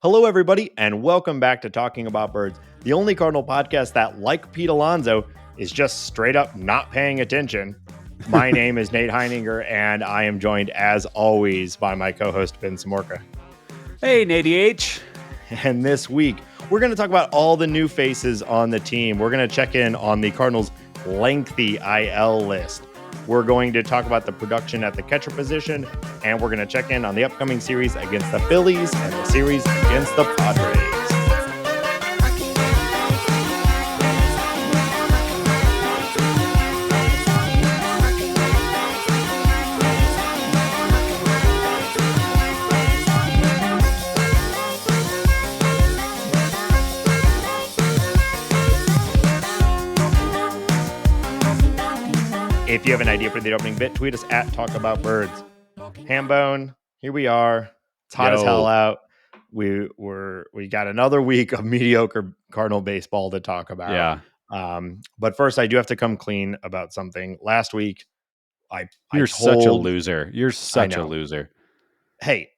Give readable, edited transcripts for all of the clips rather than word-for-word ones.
Hello, everybody, and welcome back to Talking About Birds, the only Cardinal podcast that, like Pete Alonso, is just straight up not paying attention. My name is Nate Heininger, and I am joined, as always, by my co-host, Ben Samorka. Hey, Nate H. And this week, we're going to talk about all the new faces on the team. We're going to check in on the Cardinals' lengthy IL list. We're going to talk about the production at the catcher position, and we're going to check in on the upcoming series against the Phillies and the series against the Padres. If you have an idea for the opening bit, tweet us at Talk About Birds. Hambone, here we are. It's hot as hell out. We got another week of mediocre Cardinal baseball to talk about. Yeah. But first, I do have to come clean about something. Last week, You're such a loser. You're such a loser. Hey,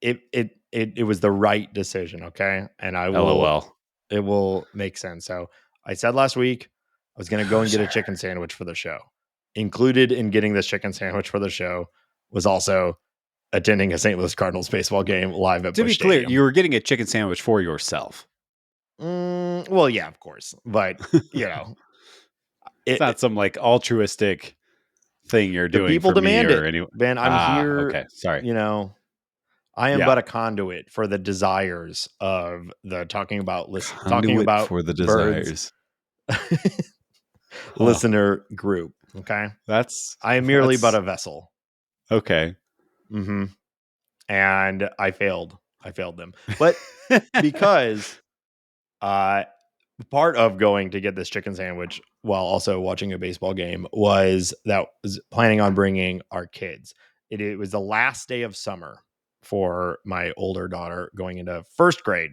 it was the right decision, okay? And I will. LOL. It will make sense. So I said last week I was going to go and get a chicken sandwich for the show. Included in getting this chicken sandwich for the show was also attending a St. Louis Cardinals baseball game live at Busch Stadium. To be clear, Stadium. you were getting a chicken sandwich for yourself. Well, yeah, of course. But, you know. It's not some like altruistic thing you're doing. People for demand me it. Any... Ben, I'm here. Okay, sorry. You know, I am but a conduit for the desires of the talking about for the desires. Listener group. Okay. I am merely but a vessel. Okay. Mm-hmm. And I failed them. But because part of going to get this chicken sandwich while also watching a baseball game was planning on bringing our kids. It was the last day of summer for my older daughter going into first grade.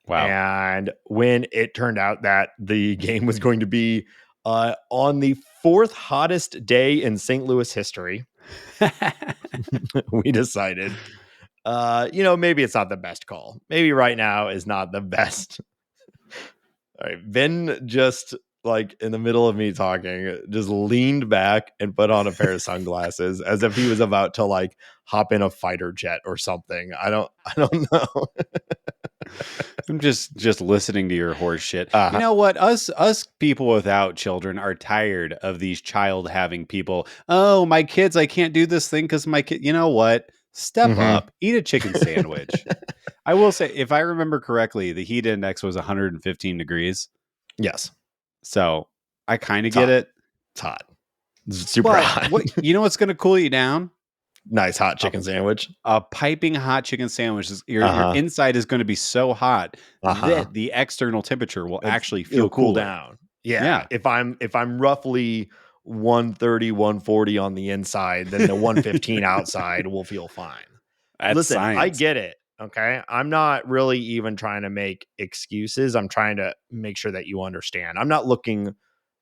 Wow. And when it turned out that the game was going to be on the fourth hottest day in St. Louis history, we decided, maybe it's not the best call. Maybe right now is not the best. All right. Ben just like in the middle of me talking, just leaned back and put on a pair of sunglasses as if he was about to like hop in a fighter jet or something. I don't know. I'm just listening to your horse shit. You know what? Us people without children are tired of these child having people. Oh, my kids, I can't do this thing because my kid. You know what? Step up, eat a chicken sandwich. I will say, if I remember correctly, the heat index was 115 degrees. Yes. So I kind of get it. It's hot. It's super hot. You know what's going to cool you down? Nice hot chicken sandwich. A piping hot chicken sandwich. Your inside is going to be so hot that the external temperature will actually feel cool down. Yeah. If I'm roughly 130, 140 on the inside, then the 115 outside will feel fine. Listen, science. I get it. Okay. I'm not really even trying to make excuses. I'm trying to make sure that you understand. I'm not looking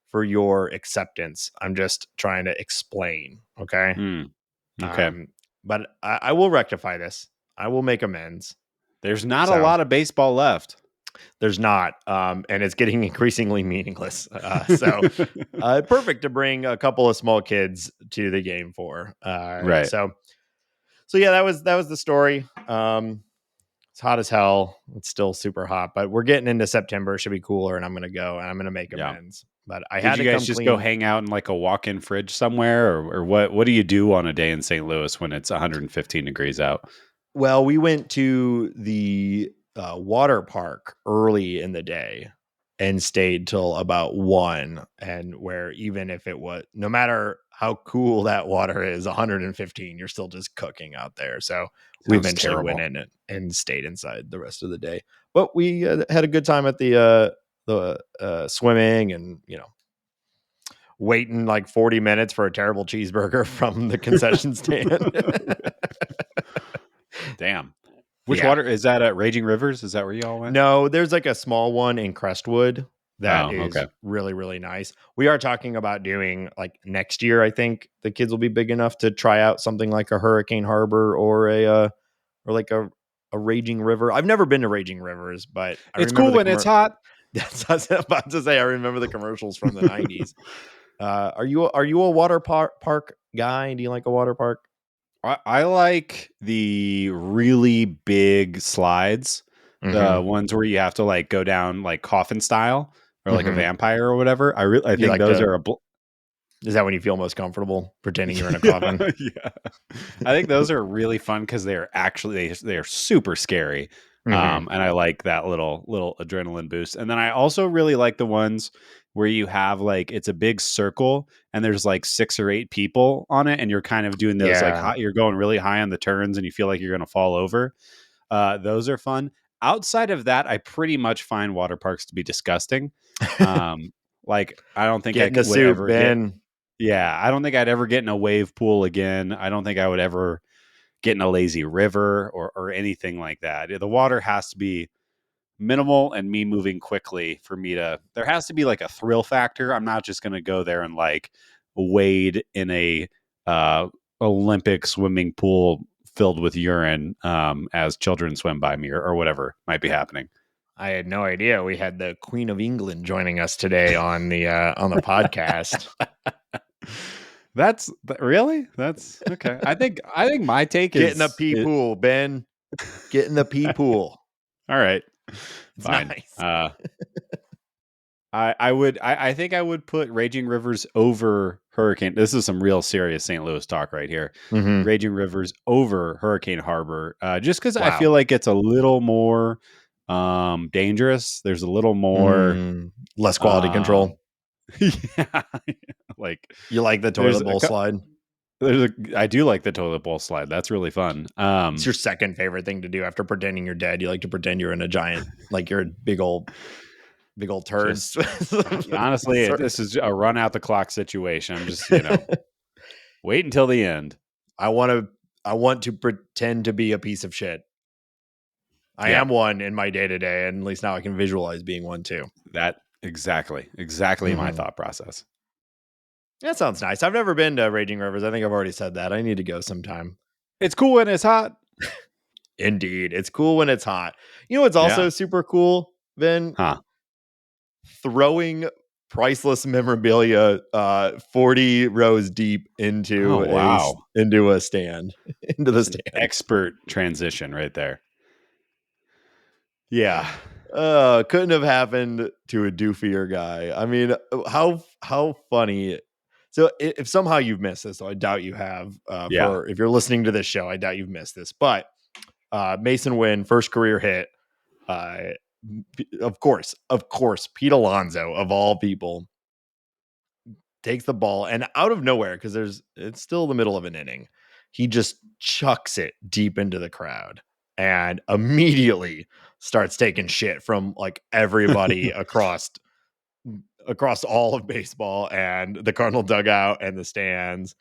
for your acceptance. I'm just trying to explain. Okay. Okay. But I will rectify this. I will make amends. There's not a lot of baseball left. There's not. And it's getting increasingly meaningless. So perfect to bring a couple of small kids to the game for. Right. So yeah, that was the story. It's hot as hell. It's still super hot, but we're getting into September. It should be cooler, and I'm going to go and I'm going to make amends. But I had to you guys just go hang out in like a walk-in fridge somewhere, or what do you do on a day in St. Louis when it's 115 degrees out? Well, we went to the water park early in the day and stayed till about 1, and where even if it was, no matter how cool that water is, 115, you're still just cooking out there. So we eventually went in and stayed inside the rest of the day. But we had a good time at the swimming and, waiting like 40 minutes for a terrible cheeseburger from the concession stand. Damn. Which water is that at Raging Rivers? Is that where y'all went? No, there's like a small one in Crestwood that is really, really nice. We are talking about doing like next year. I think the kids will be big enough to try out something like a Hurricane Harbor or like a a raging river. I've never been to raging rivers, but I It's remember cool when it's hot. That's what I was about to say. I remember the commercials from the 90s. Are you a water park guy? Do you like a water park? I like the really big slides, the ones where you have to like go down like coffin style or like a vampire or whatever. I think like those to, are is that when you feel most comfortable pretending you're in a yeah, coffin? yeah. I think those are really fun because they're actually they're super scary. And I like that little adrenaline boost. And then I also really like the ones where you have like it's a big circle and there's like 6 or 8 people on it, and you're kind of doing those like Yeah. you're going really high on the turns and you feel like you're going to fall over. Those are fun. Outside of that, I pretty much find water parks to be disgusting. Like I don't think Get I in the would soup, ever get. Ben. Yeah, I don't think I'd ever get in a wave pool again. I don't think I would ever get in a lazy river or anything like that. The water has to be minimal and me moving quickly for me to. There has to be like a thrill factor. I'm not just going to go there and like wade in a uh, Olympic swimming pool filled with urine as children swim by me or whatever might be happening. I had no idea we had the Queen of England joining us today on the podcast. That's really that's okay. I think my take Get in the is pee pool, Ben. Get in the pee pool. all right. It's Fine. nice. I think I would put Raging Rivers over Hurricane. This is some real serious St. Louis talk right here. Raging Rivers over Hurricane Harbor, just because I feel Wow. like it's a little more dangerous. There's a little more Less quality control. yeah, like You like the toilet bowl slide? I do like the toilet bowl slide. That's really fun. It's your second favorite thing to do after pretending you're dead. You like to pretend you're in a giant, like you're a big old turds. Honestly, this is a run out the clock situation. I'm just, wait until the end. I want to pretend to be a piece of shit. I am one in my day to day, and at least now I can visualize being one too. That exactly my thought process. That sounds nice. I've never been to Raging Rivers. I think I've already said that. I need to go sometime. It's cool when it's hot. Indeed. It's cool when it's hot. You know what's also super cool, Ben? Huh. Throwing priceless memorabilia 40 rows deep into a stand. Into the stand. Expert transition right there. Yeah. Couldn't have happened to a doofier guy. I mean, how funny. So if somehow you've missed this, so I doubt you have. If you're listening to this show, I doubt you've missed this. But Masyn Winn, first career hit. Of course, Pete Alonso of all people takes the ball and out of nowhere, because it's still the middle of an inning, he just chucks it deep into the crowd and immediately starts taking shit from like everybody across all of baseball and the Cardinal dugout and the stands.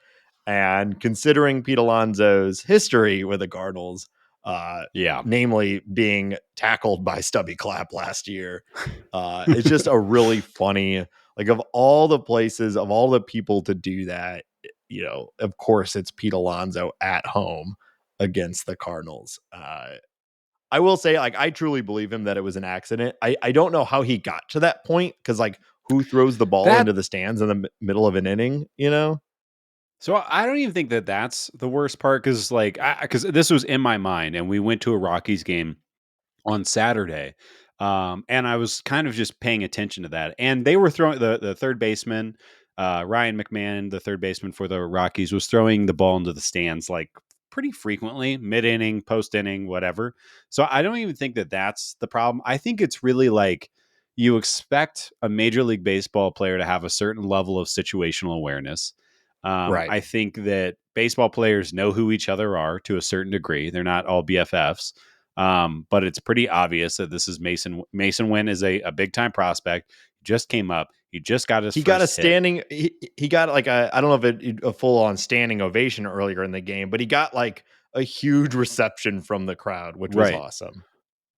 And considering Pete Alonso's history with the Cardinals, namely being tackled by Stubby Clapp last year, it's just a really funny, like, of all the places, of all the people to do that, of course it's Pete Alonso at home against the Cardinals. I will say, like, I truly believe him that it was an accident. I don't know how he got to that point, because like, who throws the ball into the stands in the middle of an inning, So I don't even think that that's the worst part, because because this was in my mind, and we went to a Rockies game on Saturday, and I was kind of just paying attention to that, and they were throwing the third baseman, Ryan McMahon, the third baseman for the Rockies, was throwing the ball into the stands like pretty frequently, mid inning, post inning, whatever. So I don't even think that that's the problem. I think it's really like you expect a Major League Baseball player to have a certain level of situational awareness. Right. I think that baseball players know who each other are to a certain degree. They're not all BFFs, but it's pretty obvious that this is Masyn Winn is a big time prospect. He just came up. He just got his. He got a standing. He got like I don't know if a full on standing ovation earlier in the game, but he got like a huge reception from the crowd, which was awesome.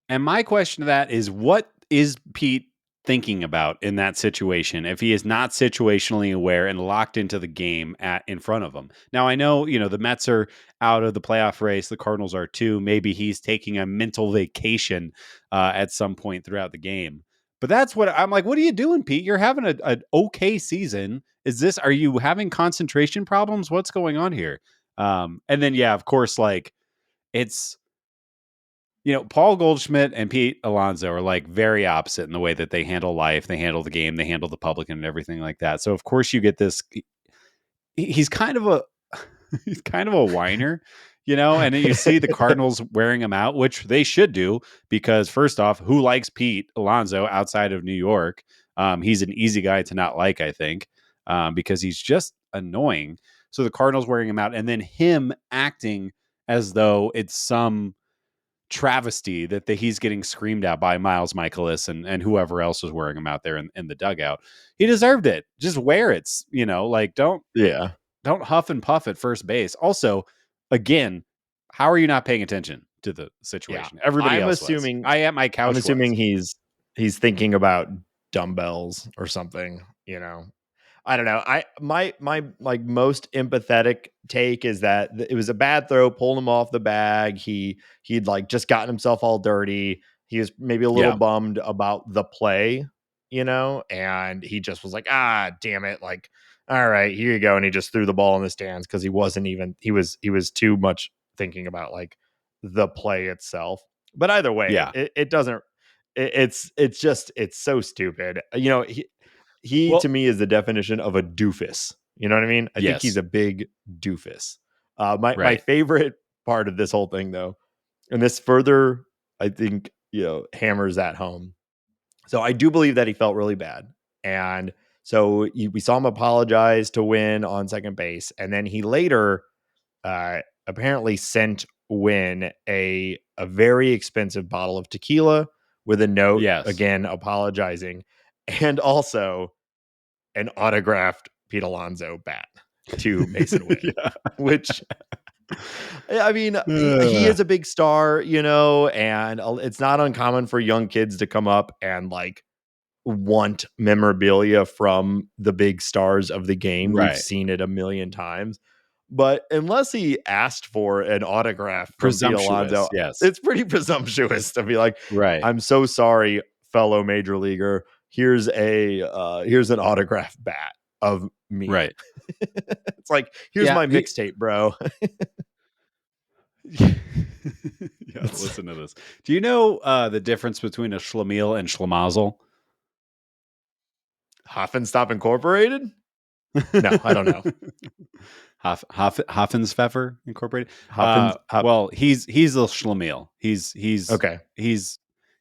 And my question to that is, what is Pete thinking about in that situation if he is not situationally aware and locked into the game in front of him. Now I know, the Mets are out of the playoff race, the Cardinals are too. Maybe he's taking a mental vacation at some point throughout the game. But that's what I'm like, what are you doing, Pete? You're having an okay season. Are you having concentration problems? What's going on here? And then, yeah, of course, like it's, Paul Goldschmidt and Pete Alonso are like very opposite in the way that they handle life, they handle the game, they handle the public and everything like that. So of course you get this. He's kind of a he's kind of a whiner, and then you see the Cardinals wearing him out, which they should do because first off, who likes Pete Alonso outside of New York? He's an easy guy to not like, I think, because he's just annoying. So the Cardinals wearing him out, and then him acting as though it's some travesty that he's getting screamed at by Miles Michaelis and whoever else was wearing him out there in the dugout. He deserved it. Just wear it. Like don't huff and puff at first base. Also, again, how are you not paying attention to the situation? Everybody else was. I at my couch. I'm assuming he's thinking about dumbbells or something, I don't know. My like most empathetic take is that it was a bad throw, pulled him off the bag. He'd like just gotten himself all dirty. He was maybe a little bummed about the play, and he just was like, damn it. Like, all right, here you go. And he just threw the ball in the stands because he was too much thinking about like the play itself. But either way, it doesn't, it's so stupid. He to me is the definition of a doofus. You know what I mean? I think he's a big doofus. My favorite part of this whole thing, though, and this further, I think, hammers that home. So I do believe that he felt really bad. And so we saw him apologize to Winn on second base. And then he later apparently sent Winn a very expensive bottle of tequila with a note, again, apologizing. And also an autographed Pete Alonso bat to Masyn Winn, which, I mean, he is a big star, and it's not uncommon for young kids to come up and like want memorabilia from the big stars of the game. We've seen it a million times. But unless he asked for an autograph from Pete Alonso, it's pretty presumptuous to be like, I'm so sorry, fellow major leaguer. Here's an autograph bat of me. Right. It's like, here's my mixtape, bro. Listen to this. Do you know the difference between a schlemiel and schlemazel? Hoffenstop Incorporated? No, I don't know. Hoffenspfeffer Incorporated. Well, he's a schlemiel. He's okay.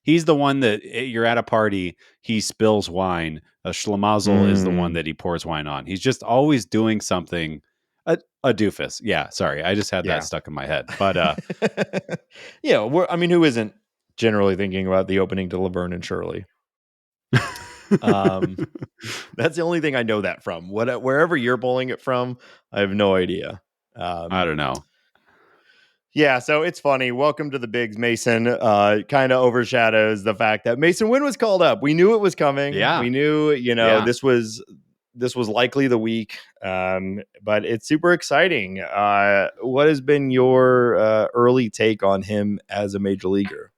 He's the one that you're at a party, he spills wine. A schlemazel is the one that he pours wine on. He's just always doing something. A doofus. Yeah, sorry. I just had that stuck in my head. But who isn't generally thinking about the opening to Laverne and Shirley? That's the only thing I know that from. Wherever you're pulling it from, I have no idea. I don't know. Yeah, so it's funny. Welcome to the Bigs, Masyn. Kind of overshadows the fact that Masyn Winn was called up. We knew it was coming. Yeah, we knew. This was likely the week. But it's super exciting. What has been your early take on him as a major leaguer?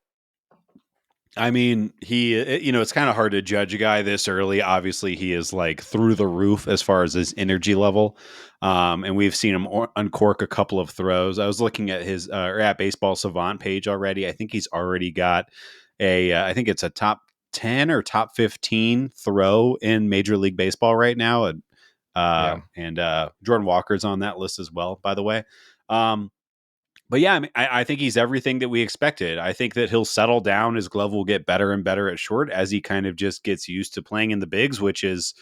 I mean, it's kind of hard to judge a guy this early. Obviously, he is like through the roof as far as his energy level. And we've seen him uncork a couple of throws. I was looking at his at Baseball Savant page already. I think he's already got I think it's a top 10 or top 15 throw in Major League Baseball right now. And Jordan Walker's on that list as well, by the way. But yeah, I think he's everything that we expected. I think that he'll settle down. His glove will get better and better at short as he kind of just gets used to playing in the bigs, which is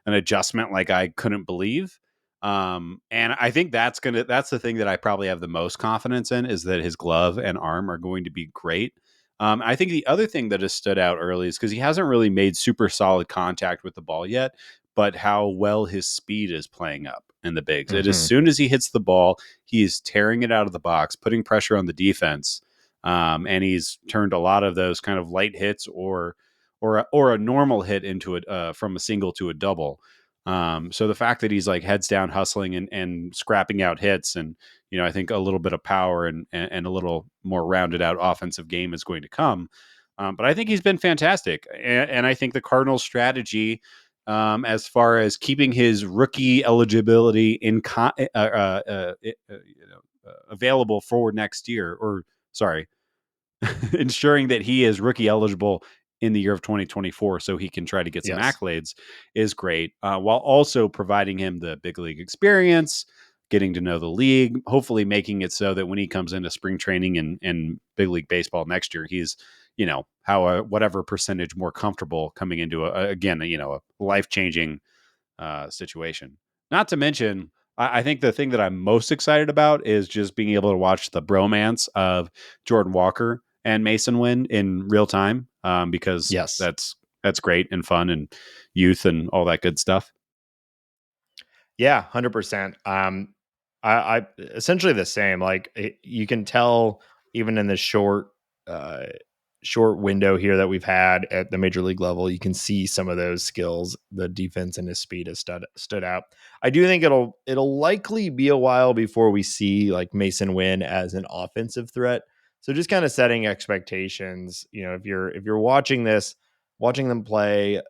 an adjustment like I couldn't believe. And I think that's the thing that I probably have the most confidence in is that his glove and arm are going to be great. I think the other thing that has stood out early is because he hasn't really made super solid contact with the ball yet, but how well his speed is playing up in the bigs. As soon as he hits the ball, he is tearing it out of the box, putting pressure on the defense. And he's turned a lot of those kind of light hits or or a normal hit into it from a single to a double. So the fact that he's like heads down hustling and scrapping out hits, and I think a little bit of power and a little more rounded out offensive game is going to come. But I think he's been fantastic, and I think the Cardinals' strategy, as far as keeping his rookie eligibility available for next year, or sorry, ensuring that he is rookie eligible in the year of 2024 so he can try to get some Yes. accolades, is great, while also providing him the big league experience, getting to know the league, hopefully making it so that when he comes into spring training and big league baseball next year, he's, whatever percentage more comfortable coming into a life-changing situation. Not to mention, I think the thing that I'm most excited about is just being able to watch the bromance of Jordan Walker and Masyn Winn in real time, because Yes. that's great and fun and youth and all that good stuff. Yeah, 100%. I essentially the same. Like you can tell even in the uh, short window here that we've had at the major league level, you can see some of those skills. The defense and his speed has stood out. I do think it'll likely be a while before we see like Masyn Winn as an offensive threat. So just kind of setting expectations. If you're watching this, watching them play,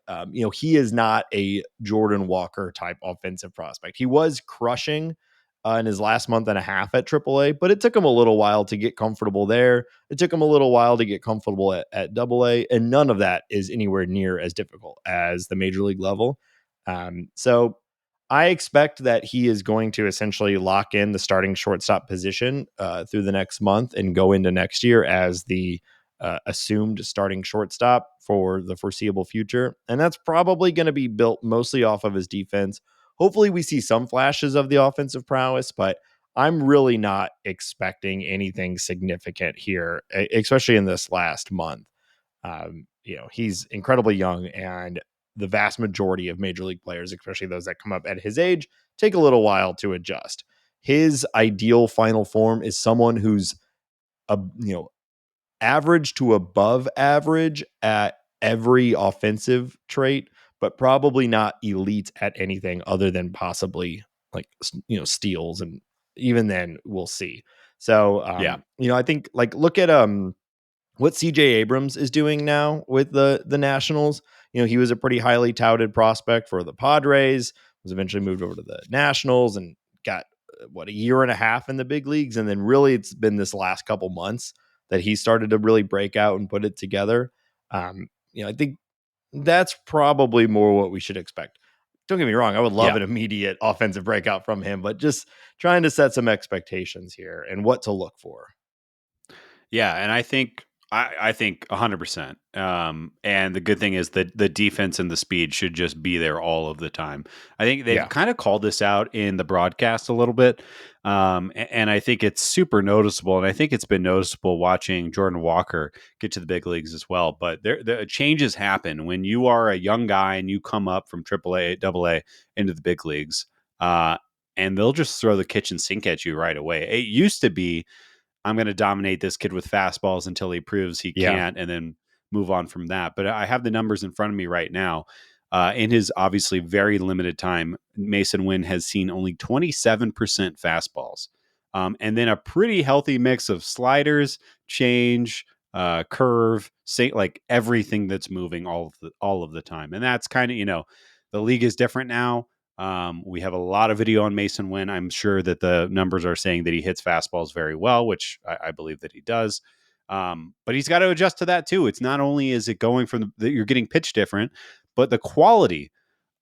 he is not a Jordan Walker type offensive prospect. He was crushing in his last month and a half at AAA, but it took him a little while to get comfortable there. It took him a little while to get comfortable at AA, and none of that is anywhere near as difficult as the major league level. So I expect that he is going to essentially lock in the starting shortstop position through the next month and go into next year as the assumed starting shortstop for the foreseeable future. And that's probably going to be built mostly off of his defense. Hopefully, we see some flashes of the offensive prowess, but I'm really not expecting anything significant here, especially in this last month. He's incredibly young, and the vast majority of major league players, especially those that come up at his age, take a little while to adjust. His ideal final form is someone who's a average to above average at every offensive trait, but probably not elite at anything other than possibly like steals, and even then we'll see. So Yeah. I think like look at what CJ Abrams is doing now with the Nationals. He was a pretty highly touted prospect for the Padres, was eventually moved over to the Nationals and got a year and a half in the big leagues, and then really it's been this last couple months that he started to really break out and put it together. I think that's probably more what we should expect. Don't get me wrong, I would love Yeah. an immediate offensive breakout from him, but just trying to set some expectations here and what to look for. Yeah, and I think 100%. And the good thing is that the defense and the speed should just be there all of the time. I think they've Yeah. kind of called this out in the broadcast a little bit, and I think it's super noticeable. And I think it's been noticeable watching Jordan Walker get to the big leagues as well. But the changes happen when you are a young guy and you come up from AAA, AA into the big leagues, and they'll just throw the kitchen sink at you right away. It used to be, I'm going to dominate this kid with fastballs until he proves he Yeah. can't, and then move on from that. But I have the numbers in front of me right now. In his obviously very limited time, Masyn Winn has seen only 27% fastballs, and then a pretty healthy mix of sliders, change, curve, say like everything that's moving all of the time. And that's kind of, the league is different now. We have a lot of video on Masyn Winn. I'm sure that the numbers are saying that he hits fastballs very well, which I believe that he does. But he's got to adjust to that too. It's not only is it going from you're getting pitch different, but the quality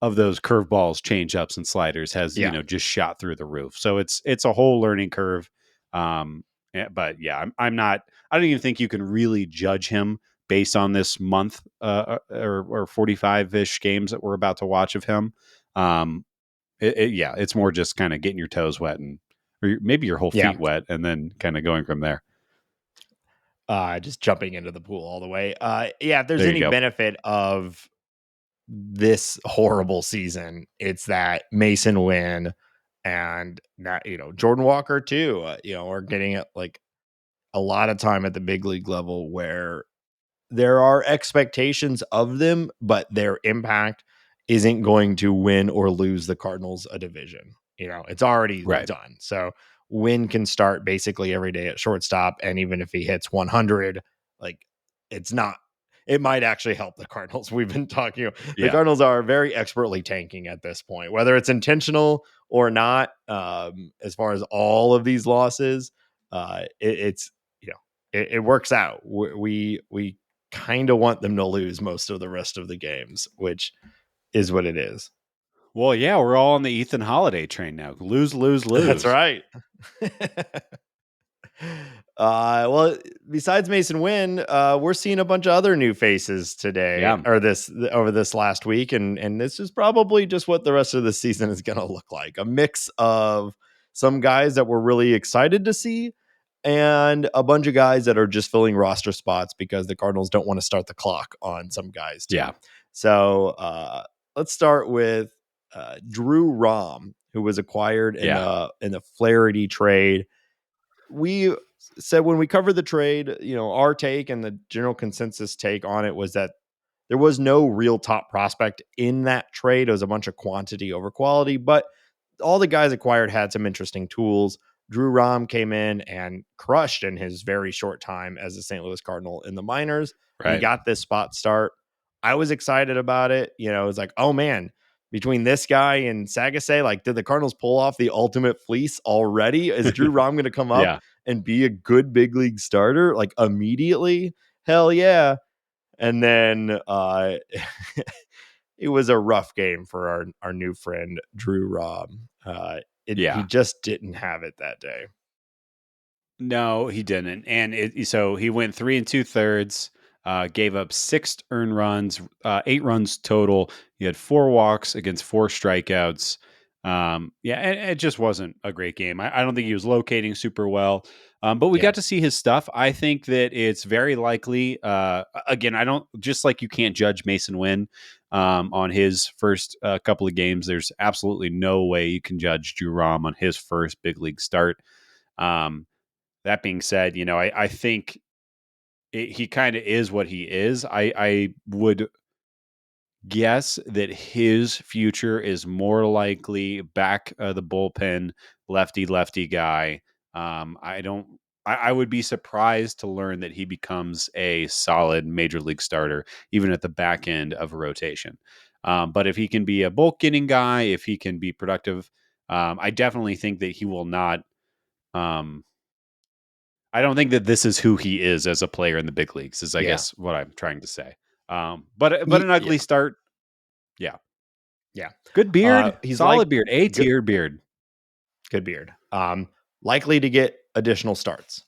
of those curveballs, change ups, and sliders has Yeah. just shot through the roof. So it's a whole learning curve. But yeah, I'm not. I don't even think you can really judge him based on this month or 45-ish games that we're about to watch of him. Yeah, it's more just kind of getting your toes wet or maybe your whole Yeah. feet wet, and then kind of going from there. Just jumping into the pool all the way. Yeah, if there's There you any go. benefit of this horrible season, it's that Masyn Winn and not, Jordan Walker too, are getting like a lot of time at the big league level where there are expectations of them, but their impact isn't going to win or lose the Cardinals a division. It's already Right. done. So Winn can start basically every day at shortstop, and even if he hits 100, like it's not. It might actually help the Cardinals. We've been talking. The Cardinals are very expertly tanking at this point, whether it's intentional or not. As far as all of these losses, it's it works out. We kind of want them to lose most of the rest of the games, which is what it is. Well, yeah, we're all on the Ethan Holiday train now. Lose, lose, lose. That's right. Well, besides Masyn Winn, we're seeing a bunch of other new faces today, or over this last week, and this is probably just what the rest of the season is going to look like. A mix of some guys that we're really excited to see, and a bunch of guys that are just filling roster spots because the Cardinals don't want to start the clock on some guys too. Yeah. So let's start with Drew Rom, who was acquired in the Flaherty trade. We said when we covered the trade, our take and the general consensus take on it was that there was no real top prospect in that trade. It was a bunch of quantity over quality, but all the guys acquired had some interesting tools. Drew Rom came in and crushed in his very short time as a St. Louis Cardinal in the minors. Right. He got this spot start. I was excited about it. It was like, oh man, between this guy and Saggase, like, did the Cardinals pull off the ultimate fleece already? Is Drew Rom going to come up and be a good big league starter like immediately? Hell yeah. And then it was a rough game for our new friend Drew Rom. He just didn't have it that day. No, he didn't. And so he went 3 2/3, gave up 6 earned runs, 8 runs total. He had 4 walks against 4 strikeouts. And it just wasn't a great game. I don't think he was locating super well. But we got to see his stuff. I think that it's very likely. Again, I don't, just like you can't judge Masyn Winn on his first couple of games. There's absolutely no way you can judge Drew Rom on his first big league start. That being said, I think he kind of is what he is. I would guess that his future is more likely back the bullpen lefty guy. I would be surprised to learn that he becomes a solid major league starter, even at the back end of a rotation. But if he can be a bulk getting guy, if he can be productive, I definitely think that he will not. I don't think that this is who he is as a player in the big leagues, is I guess what I'm trying to say. But an ugly start. Yeah. Yeah. Good beard. He's solid beard. A-tier beard. Good beard. Likely to get additional starts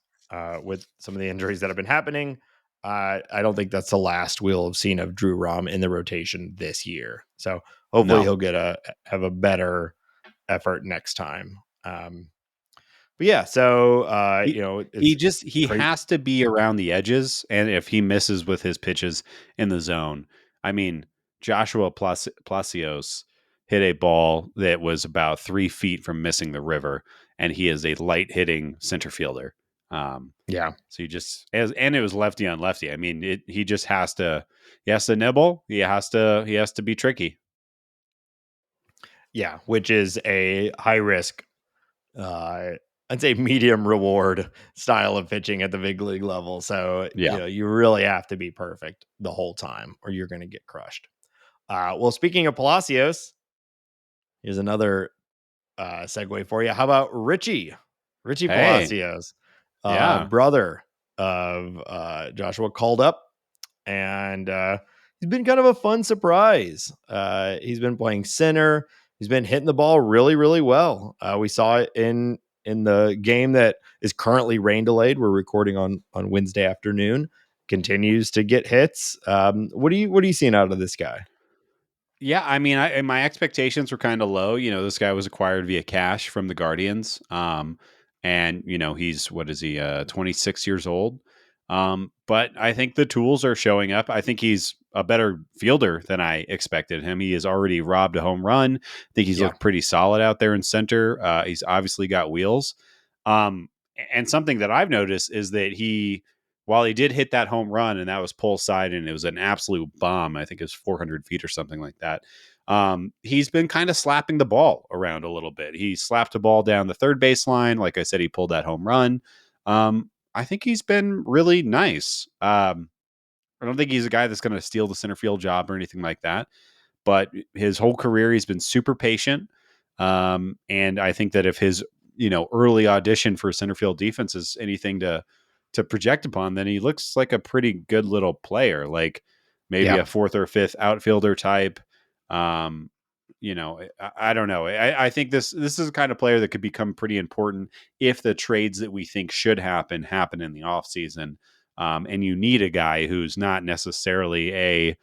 with some of the injuries that have been happening. I don't think that's the last we'll have seen of Drew Rom in the rotation this year. So hopefully he'll have a better effort next time. But yeah, so he has to be around the edges, and if he misses with his pitches in the zone, I mean, Joshua Palacios hit a ball that was about 3 feet from missing the river, and he is a light hitting center fielder. So and it was lefty on lefty. I mean, he just has to nibble. He has to be tricky. Yeah, which is a high risk. I'd say medium reward style of pitching at the big league level. So, you really have to be perfect the whole time or you're going to get crushed. Well, speaking of Palacios, here's another segue for you. How about Richie Palacios, brother of Joshua, called up, and he's been kind of a fun surprise. He's been playing center. He's been hitting the ball really, really well. We saw it in the game that is currently rain delayed. We're recording on Wednesday afternoon. Continues to get hits. What are you seeing out of this guy? Yeah, I mean, my expectations were kind of low. This guy was acquired via cash from the Guardians. And he's 26 years old. But I think the tools are showing up. I think he's a better fielder than I expected him. He has already robbed a home run. I think he's looked pretty solid out there in center. He's obviously got wheels. And something that I've noticed is that he while he did hit that home run, and that was pull side, and it was an absolute bomb. I think it was 400 feet or something like that. He's been kind of slapping the ball around a little bit. He slapped the ball down the third baseline. Like I said, he pulled that home run. I think he's been really nice. I don't think he's a guy that's going to steal the center field job or anything like that. But his whole career, he's been super patient. And I think that if his early audition for center field defense is anything to project upon, then he looks like a pretty good little player, like maybe Yeah. a fourth or fifth outfielder type. I don't know. I think this is the kind of player that could become pretty important if the trades that we think should happen in the offseason. And you need a guy who's not necessarily a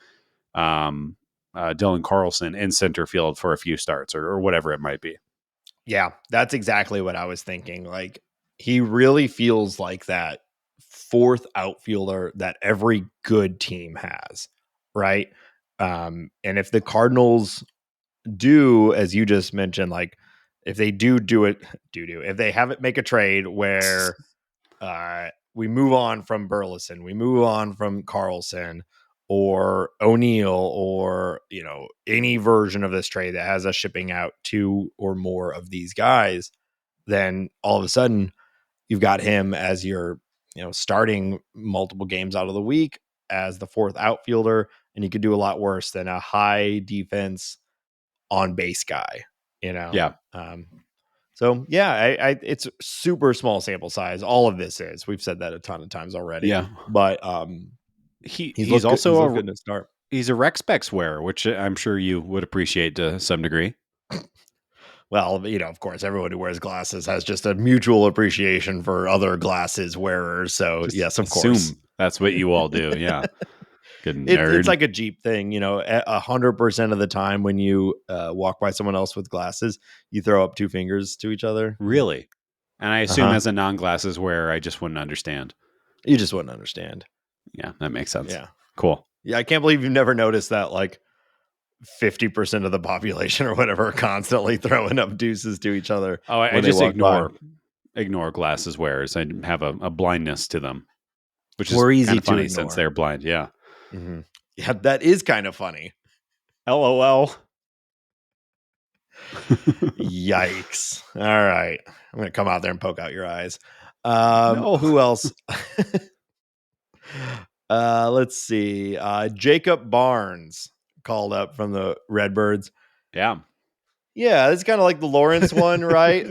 Dylan Carlson in center field for a few starts or whatever it might be. Yeah, that's exactly what I was thinking. Like, he really feels like that fourth outfielder that every good team has, right? And if the Cardinals do, as you just mentioned, like if they if they have it, make a trade where we move on from Burleson, we move on from Carlson or O'Neill, or any version of this trade that has us shipping out two or more of these guys, then all of a sudden you've got him as your starting multiple games out of the week as the fourth outfielder, and he could do a lot worse than a high defense on base guy. Yeah. So yeah, it's super small sample size. All of this is. We've said that a ton of times already. Yeah. But he's also he's looked good to start. He's a rec specs wearer, which I'm sure you would appreciate to some degree. Well, of course, everyone who wears glasses has just a mutual appreciation for other glasses wearers. So Just yes, of assume course, that's what you all do. Yeah. Good nerd. it's like a Jeep thing. 100% of the time when you walk by someone else with glasses, you throw up two fingers to each other. Really? And I assume as a non-glasses wearer, I just wouldn't understand. You just wouldn't understand. Yeah, that makes sense. Yeah. Cool. Yeah, I can't believe you've never noticed that, like 50% of the population or whatever are constantly throwing up deuces to each other. Oh, I just ignore glasses wearers. I have a blindness to them, which is easy kind of funny to ignore since they're blind. Yeah. Mm-hmm. Yeah, that is kind of funny. LOL. Yikes. All right. I'm going to come out there and poke out your eyes. No. Who else? Let's see. Jacob Barnes called up from the Redbirds. Yeah. Yeah, it's kind of like the Lawrence one, right?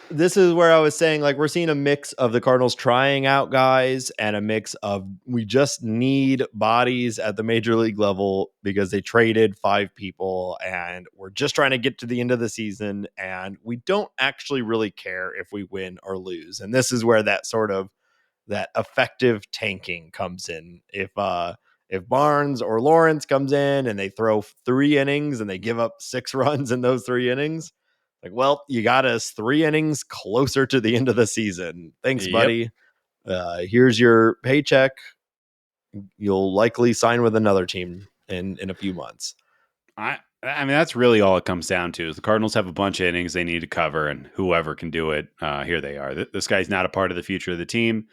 This is where I was saying, like, we're seeing a mix of the Cardinals trying out guys and a mix of we just need bodies at the major league level because they traded 5 people and we're just trying to get to the end of the season and we don't actually really care if we win or lose. And this is where that sort of that effective tanking comes in. If Barnes or Lawrence comes in and they throw 3 innings and they give up 6 runs in those 3 innings, like, well, you got us 3 innings closer to the end of the season. Thanks, buddy. Here's your paycheck. You'll likely sign with another team in a few months. I mean, that's really all it comes down to is the Cardinals have a bunch of innings they need to cover, and whoever can do it, here they are. This guy's not a part of the future of the team.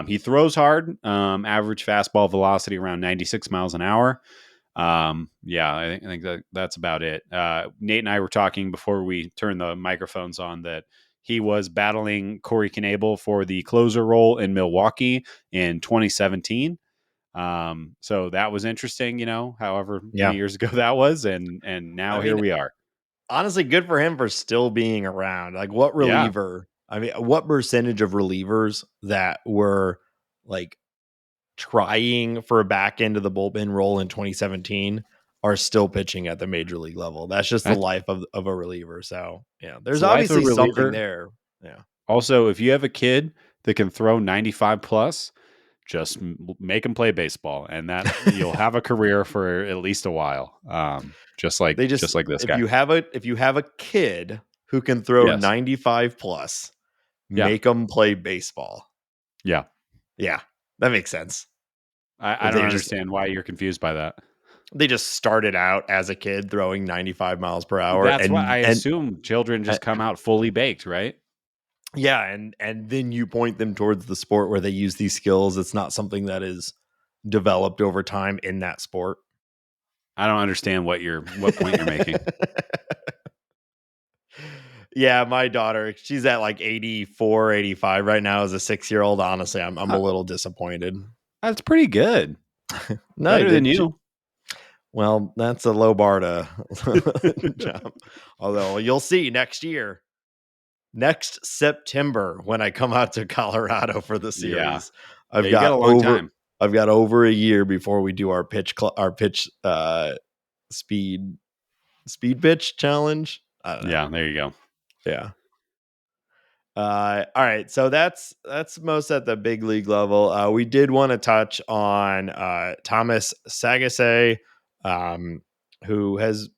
He throws hard, average fastball velocity around 96 miles an hour. I think that's about it. Nate and I were talking before we turned the microphones on that he was battling Corey Knebel for the closer role in Milwaukee in 2017. So that was interesting, however many years ago that was. And now here we are. Honestly, good for him for still being around. Like, what reliever? Yeah. I mean, what percentage of relievers that were like trying for a back end of the bullpen role in 2017 are still pitching at the major league level? That's just the life of a reliever. So yeah, there's obviously something there. Yeah. Also, if you have a kid that can throw 95 plus, just make them play baseball, and that you'll have a career for at least a while. Just like this guy. If you have a kid who can throw 95 plus, make them play baseball. Yeah. Yeah. That makes sense. I don't understand why you're confused by that. They just started out as a kid throwing 95 miles per hour. That's why I assume children just come out fully baked, right? Yeah, and then you point them towards the sport where they use these skills. It's not something that is developed over time in that sport. I don't understand what point you're making. Yeah, my daughter, she's at like 84, 85 right now as a 6-year-old. Honestly, I'm a little disappointed. That's pretty good. No, Better than you. Well, that's a low bar to jump. Although you'll see next year, next September, when I come out to Colorado for the Yeah. series, Yeah, you got a long time. I've got over a year before we do our pitch speed pitch challenge. I don't know. Yeah, there you go. Yeah. All right, so that's most at the big league level. We did want to touch on Thomas Saggase, who has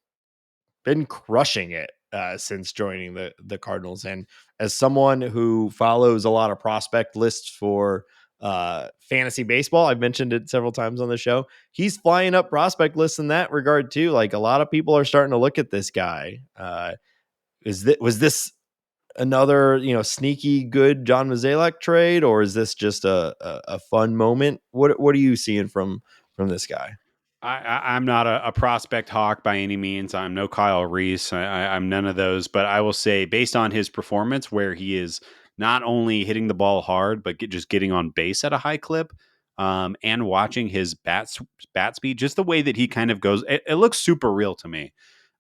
been crushing it since joining the Cardinals. And as someone who follows a lot of prospect lists for fantasy baseball, I've mentioned it several times on the show. He's flying up prospect lists in that regard too. Like a lot of people are starting to look at this guy. Was this another sneaky good John Mozeliak trade, or is this just a fun moment? What are you seeing from this guy? I'm not a prospect hawk by any means. I'm no Kyle Reese. I'm none of those. But I will say, based on his performance, where he is not only hitting the ball hard, but just getting on base at a high clip, and watching his bat speed, just the way that he kind of goes, it looks super real to me.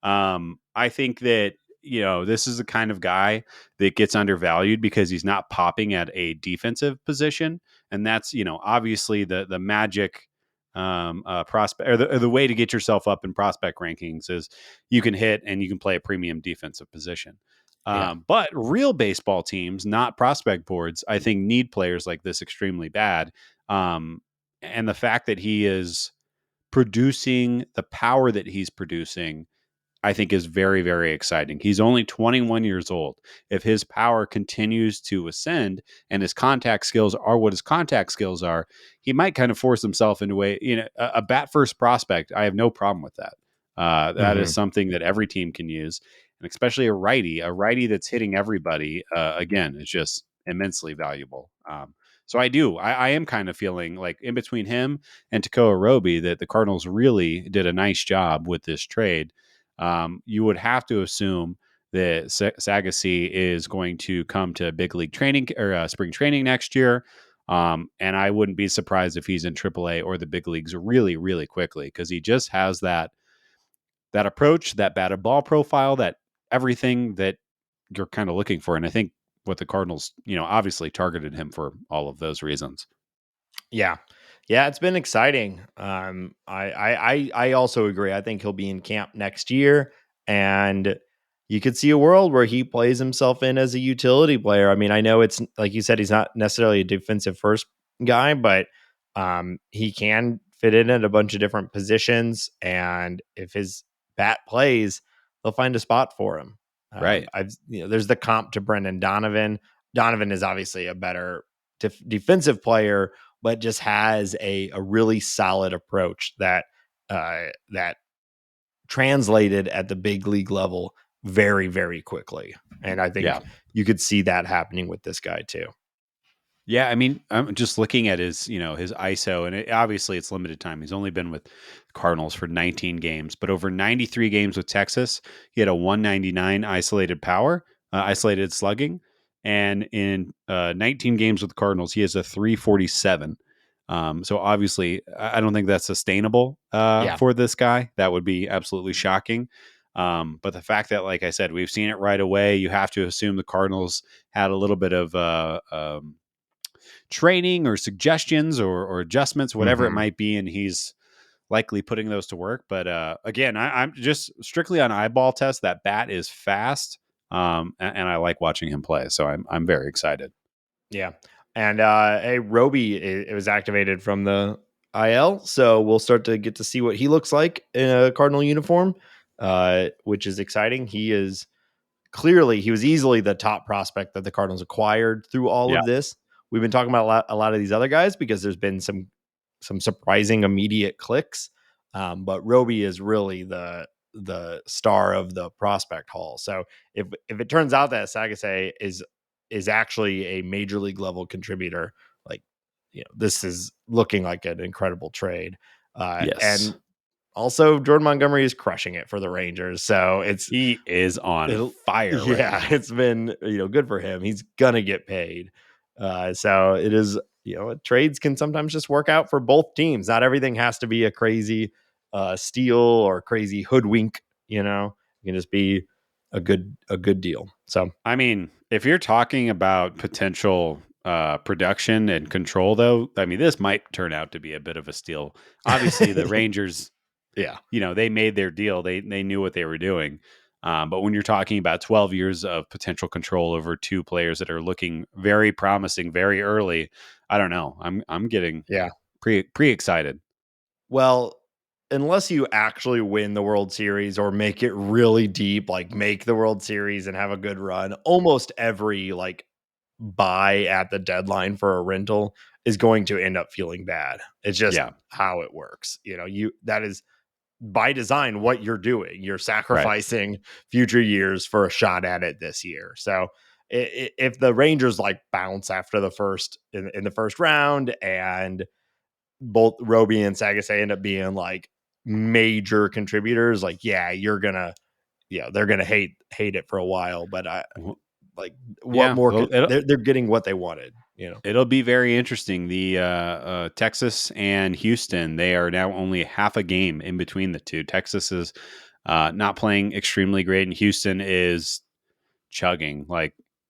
I think that this is the kind of guy that gets undervalued because he's not popping at a defensive position, and that's obviously the magic prospect or the way to get yourself up in prospect rankings is you can hit and you can play a premium defensive position. Yeah. But real baseball teams, not prospect boards, I think need players like this extremely bad. And the fact that he is producing the power that he's producing, I think is very, very exciting. He's only 21 years old. If his power continues to ascend and his contact skills are what his contact skills are, he might kind of force himself into a bat first prospect. I have no problem with that. That is something that every team can use, and especially a righty that's hitting everybody. Again, is just immensely valuable. So I am kind of feeling like in between him and Tekoa Roby that the Cardinals really did a nice job with this trade. You would have to assume that Saggase is going to come to big league training or spring training next year. And I wouldn't be surprised if he's in AAA or the big leagues really, really quickly because he just has that approach, that batted ball profile, that everything that you're kind of looking for. And I think what the Cardinals, obviously targeted him for all of those reasons. Yeah. Yeah, it's been exciting. I also agree. I think he'll be in camp next year, and you could see a world where he plays himself in as a utility player. I mean, I know it's like you said, he's not necessarily a defensive first guy, but he can fit in at a bunch of different positions, and if his bat plays, they'll find a spot for him. Right. There's the comp to Brendan Donovan. Donovan is obviously a better defensive player, but just has a really solid approach that translated at the big league level very, very quickly. And I think you could see that happening with this guy too. Yeah, I mean, I'm just looking at his ISO, and obviously it's limited time. He's only been with Cardinals for 19 games, but over 93 games with Texas, he had a 199 isolated slugging, and in 19 games with the Cardinals, he has a 347. So obviously, I don't think that's sustainable for this guy. That would be absolutely shocking. But the fact that, like I said, we've seen it right away, you have to assume the Cardinals had a little bit of training or suggestions or adjustments, whatever it might be, and he's likely putting those to work. But again, I'm just strictly on eyeball test. That bat is fast, and I like watching him play. So I'm very excited. Yeah, and hey, Roby, it was activated from the IL, so we'll start to get to see what he looks like in a Cardinal uniform, which is exciting. He was easily the top prospect that the Cardinals acquired through all of this. We've been talking about a lot of these other guys because there's been some surprising immediate clicks, but Roby is really the star of the prospect haul. So if it turns out that Saggase is is actually a major league level contributor, like, this is looking like an incredible trade. Yes. And also Jordan Montgomery is crushing it for the Rangers. So he is on fire right now. It's been, good for him. He's going to get paid. So it is, trades can sometimes just work out for both teams. Not everything has to be a crazy steal or crazy hoodwink, it can just be a good deal. So, I mean, if you're talking about potential production and control, though, I mean, this might turn out to be a bit of a steal. Obviously, the Rangers, they made their deal. They knew what they were doing. But when you're talking about 12 years of potential control over two players that are looking very promising very early, I don't know. I'm getting pretty excited. Well, unless you actually win the World Series or make it really deep, like make the World Series and have a good run, almost every buy at the deadline for a rental is going to end up feeling bad. It's just how it works. That is by design what you're doing. You're sacrificing future years for a shot at it this year. So if the Rangers bounce after the first in the first round, and both Roby and Saggase end up being major contributors, they're gonna hate it for a while. But what more? They're getting what they wanted. It'll be very interesting. The Texas and Houston, they are now only half a game in between the two. Texas is not playing extremely great, and Houston is chugging,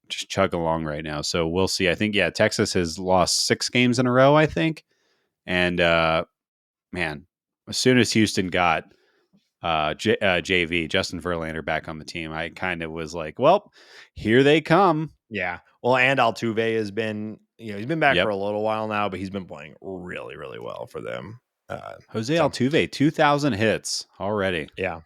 just chug along right now. So we'll see. I think, Texas has lost 6 games in a row, I think. And man, as soon as Houston got JV, Justin Verlander, back on the team, I kind of was like, well, here they come. Yeah. Well, and Altuve has been, he's been back for a little while now, but he's been playing really, really well for them. Jose Altuve, 2,000 hits already. Yeah.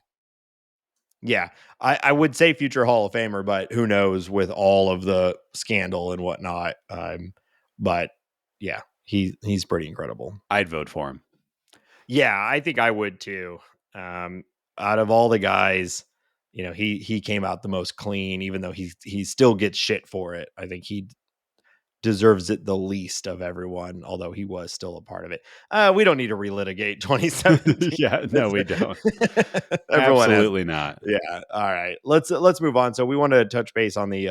Yeah. I would say future Hall of Famer, but who knows with all of the scandal and whatnot. But yeah, he's pretty incredible. I'd vote for him. Yeah, I think I would too. Out of all the guys, he came out the most clean, even though he still gets shit for it. I think he deserves it the least of everyone, although he was still a part of it. We don't need to relitigate 2017. Yeah, no, we don't. Absolutely not. Yeah. All right. Let's move on. So we want to touch base on the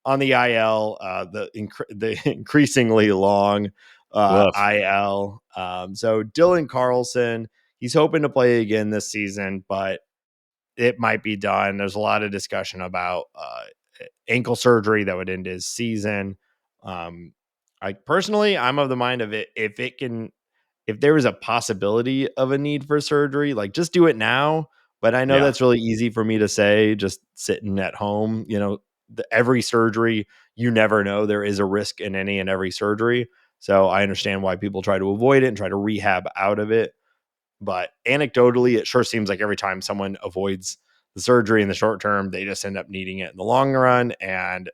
IL, the increasingly long IL. So Dylan Carlson, he's hoping to play again this season, but it might be done. There's a lot of discussion about ankle surgery that would end his season. I personally, I'm of the mind of it. If there is a possibility of a need for surgery, just do it now. But I know that's really easy for me to say, just sitting at home. Every surgery, you never know. There is a risk in any and every surgery. So I understand why people try to avoid it and try to rehab out of it. But anecdotally, it sure seems like every time someone avoids the surgery in the short term, they just end up needing it in the long run. And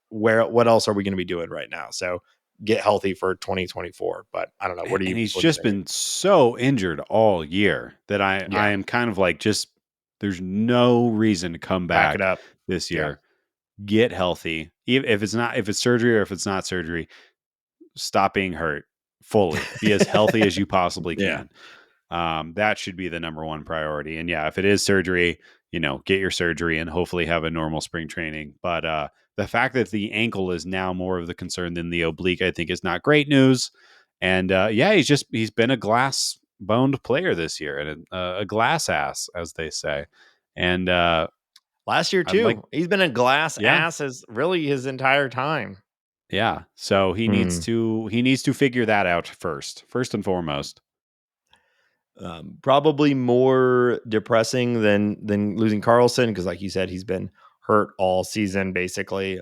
what else are we going to be doing right now? So get healthy for 2024. But I don't know. And he's just been so injured all year that I am kind of there's no reason to come back it up this year. Get healthy. If it's surgery or if it's not surgery, stop being hurt fully. Be as healthy as you possibly can. That should be the number one priority. And if it is surgery, get your surgery and hopefully have a normal spring training. But the fact that the ankle is now more of the concern than the oblique, I think, is not great news. And he's been a glass boned player this year, and a glass ass, as they say. And last year too, he's been a glass ass as really his entire time. Yeah. So he needs to figure that out first and foremost. Probably more depressing than losing Carlson, because like you said, he's been hurt all season basically.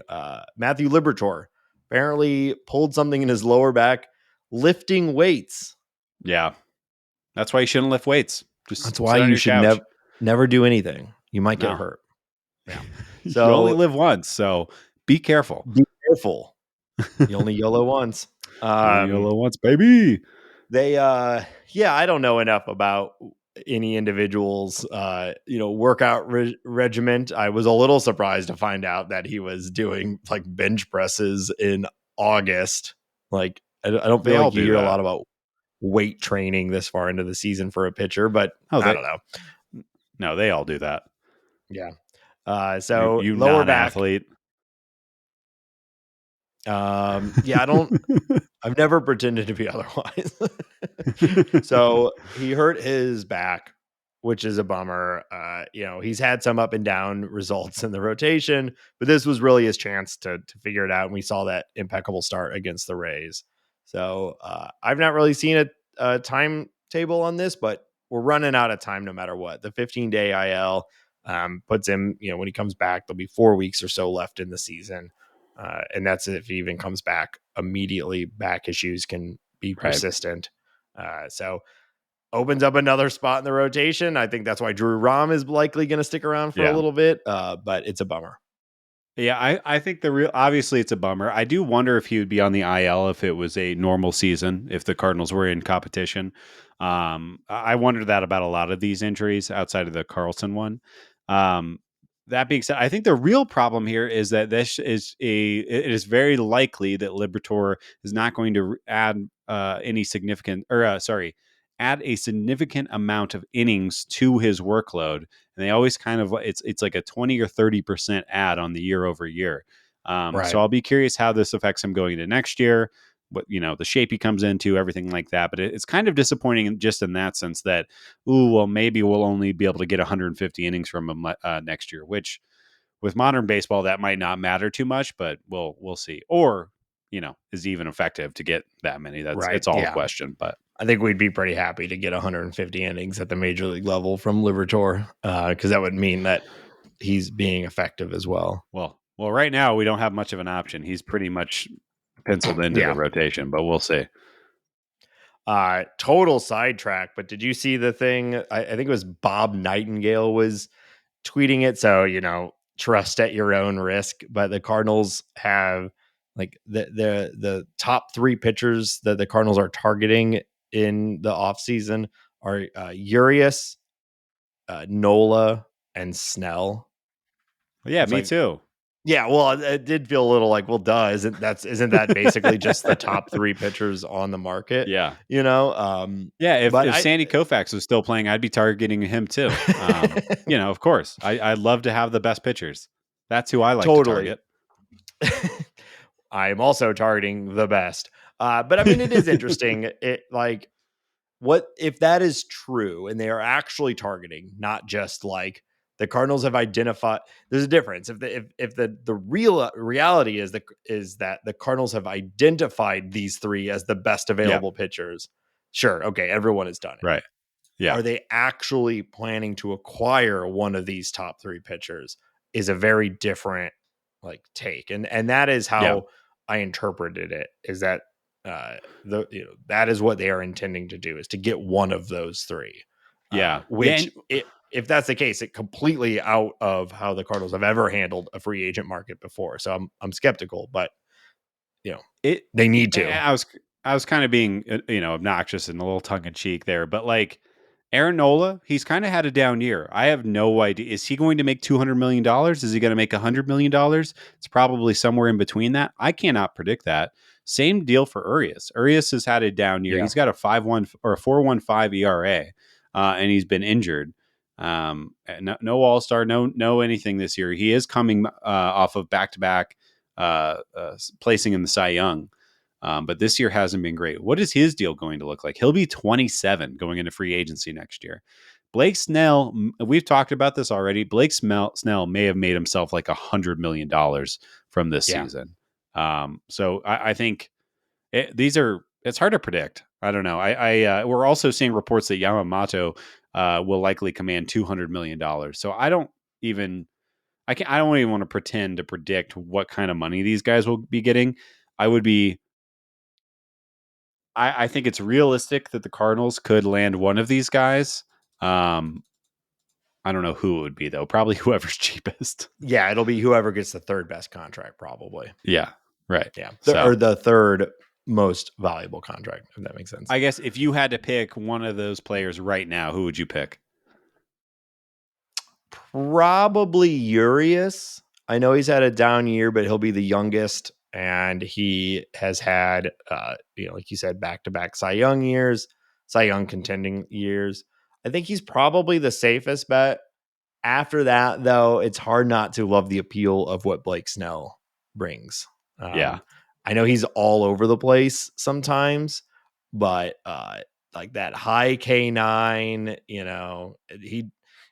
Matthew Liberatore apparently pulled something in his lower back lifting weights. Yeah, that's why you shouldn't lift weights. That's why you should never do anything. You might get hurt. Yeah. So you only live once, so be careful. Be careful. You only YOLO once. YOLO once, baby. They I don't know enough about any individual's workout regiment. I was a little surprised to find out that he was doing like bench presses in August. Like I don't They feel all like you do hear a that. lot about weight training this far into the season for a pitcher, but Oh, I they don't know. no, they all do that. Yeah. You So you lower back. non-athlete. Yeah, I've never pretended to be otherwise. So he hurt his back, which is a bummer. He's had some up and down results in the rotation, but this was really his chance to figure it out. And we saw that impeccable start against the Rays. So I've not really seen a timetable on this, but we're running out of time no matter what. The 15-day IL puts him, when he comes back, there'll be 4 weeks or so left in the season. And that's if he even comes back immediately. Back issues can be Right. persistent. So opens up another spot in the rotation. I think that's why Drew Rom is likely going to stick around for a Yeah. little bit, but it's a bummer. Yeah, I think obviously it's a bummer. I do wonder if he would be on the IL if it was a normal season, if the Cardinals were in competition. I wondered that about a lot of these injuries outside of the Carlson one. That being said, I think the real problem here is that it is very likely that Liberatore is not going to add any significant, or add a significant amount of innings to his workload. And they always kind of it's like a 20 or 30% add on the year over year. So Right. I'll be curious how this affects him going into next year. What the shape he comes into, everything like that. But it's kind of disappointing just in that sense that maybe we'll only be able to get 150 innings from him next year, which with modern baseball that might not matter too much, but we'll see. Or is even effective to get that many? Right. It's all a Yeah. question, but. I think we'd be pretty happy to get 150 innings at the major league level from Liberatore, because that would mean that he's being effective as well. Well, right now we don't have much of an option. He's pretty much penciled into the Yeah. rotation, but we'll see. Total sidetrack, but did you see the thing? I think it was Bob Nightingale was tweeting it. So, trust at your own risk. But the Cardinals have like the top 3 pitchers that the Cardinals are targeting in the offseason are Urias, Nola, and Snell. Yeah, It's me like, too. yeah, well, it did feel a little like, well, duh, isn't that basically just the top 3 pitchers on the market? Yeah. Yeah, But if Sandy Koufax was still playing, I'd be targeting him too. Of course. I love to have the best pitchers. That's who I like to totally. target. I'm also targeting the best. But I mean, it is interesting. It like, what if that is true and they are actually targeting, not just like the Cardinals have identified. There's a difference. If the real reality is that the Cardinals have identified these 3 as the best Yeah. available pitchers. Sure, okay, everyone has done it. Right. Yeah. Are they actually planning to acquire one of these top 3 pitchers? Is a very different take, and that is how I interpreted it. Is that that is what they are intending to do, is to get one of those 3. Yeah. Which if that's the case, it completely out of how the Cardinals have ever handled a free agent market before. So I'm skeptical, but they need to. I was kind of being obnoxious and a little tongue in cheek there, but like Aaron Nola, he's kind of had a down year. I have no idea. Is he going to make $200 million? Is he going to make $100 million? It's probably somewhere in between that. I cannot predict that. Same deal for Urias. Urias has had a down year. Yeah. He's got a 5.1 or a 4.15 ERA, and he's been injured. No All-Star, no anything this year. He is coming off of back-to-back placing in the Cy Young. But this year hasn't been great. What is his deal going to look like? He'll be 27 going into free agency next year. Blake Snell, we've talked about this already. Blake Snell may have made himself like $100 million from this season. So I think it's hard to predict. I don't know. We're also seeing reports that Yamamoto will likely command $200 million. So I don't even want to pretend to predict what kind of money these guys will be getting. I think it's realistic that the Cardinals could land one of these guys. I don't know who it would be though. Probably whoever's cheapest. Yeah, it'll be whoever gets the 3rd best contract, probably. Yeah, right. Yeah, So or the 3rd most valuable contract, if that makes sense. I guess if you had to pick one of those players right now, who would you pick? Probably Urias. I know he's had a down year, but he'll be the youngest, and he has had, like you said, back-to-back Cy Young contending years. I think he's probably the safest bet. After that, though, it's hard not to love the appeal of what Blake Snell brings. Yeah. I know he's all over the place sometimes, but like that high K9,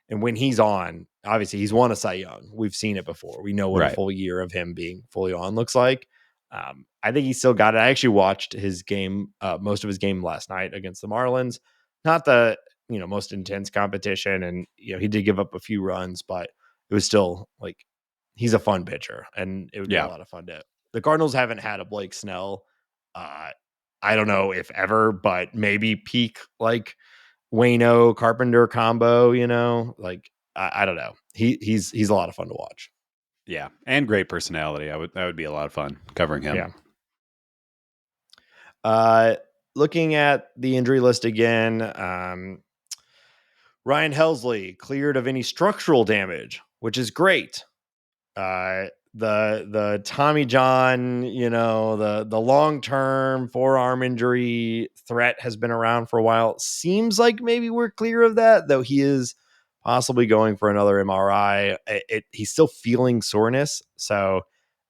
and when he's on, obviously he's won a Cy Young. We've seen it before. We know what a Right. full year of him being fully on looks like. I think he's still got it. I actually watched his game, most of his game last night against the Marlins. Not the most intense competition, and he did give up a few runs, but it was still like he's a fun pitcher, and it would be a lot of fun to. The Cardinals haven't had a Blake Snell. I don't know if ever, but maybe peak like Waino Carpenter combo. Like I don't know. He's a lot of fun to watch. Yeah, and great personality. That would be a lot of fun covering him. Yeah. Looking at the injury list again, Ryan Helsley cleared of any structural damage, which is great. The Tommy John, the long-term forearm injury threat has been around for a while. Seems like maybe we're clear of that, though he is possibly going for another MRI. He's still feeling soreness, so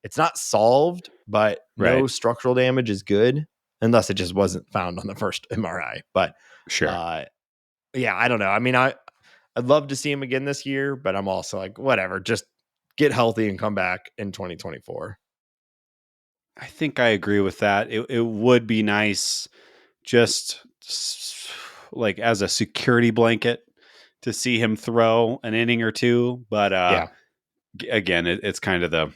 it's not solved, but no structural damage is good, unless it just wasn't found on the first MRI. But sure. Yeah, I don't know. I mean, I'd love to see him again this year, but I'm also like, whatever, just get healthy and come back in 2024. I think I agree with that. It would be nice just like as a security blanket to see him throw an inning or two. But again, it's kind of the,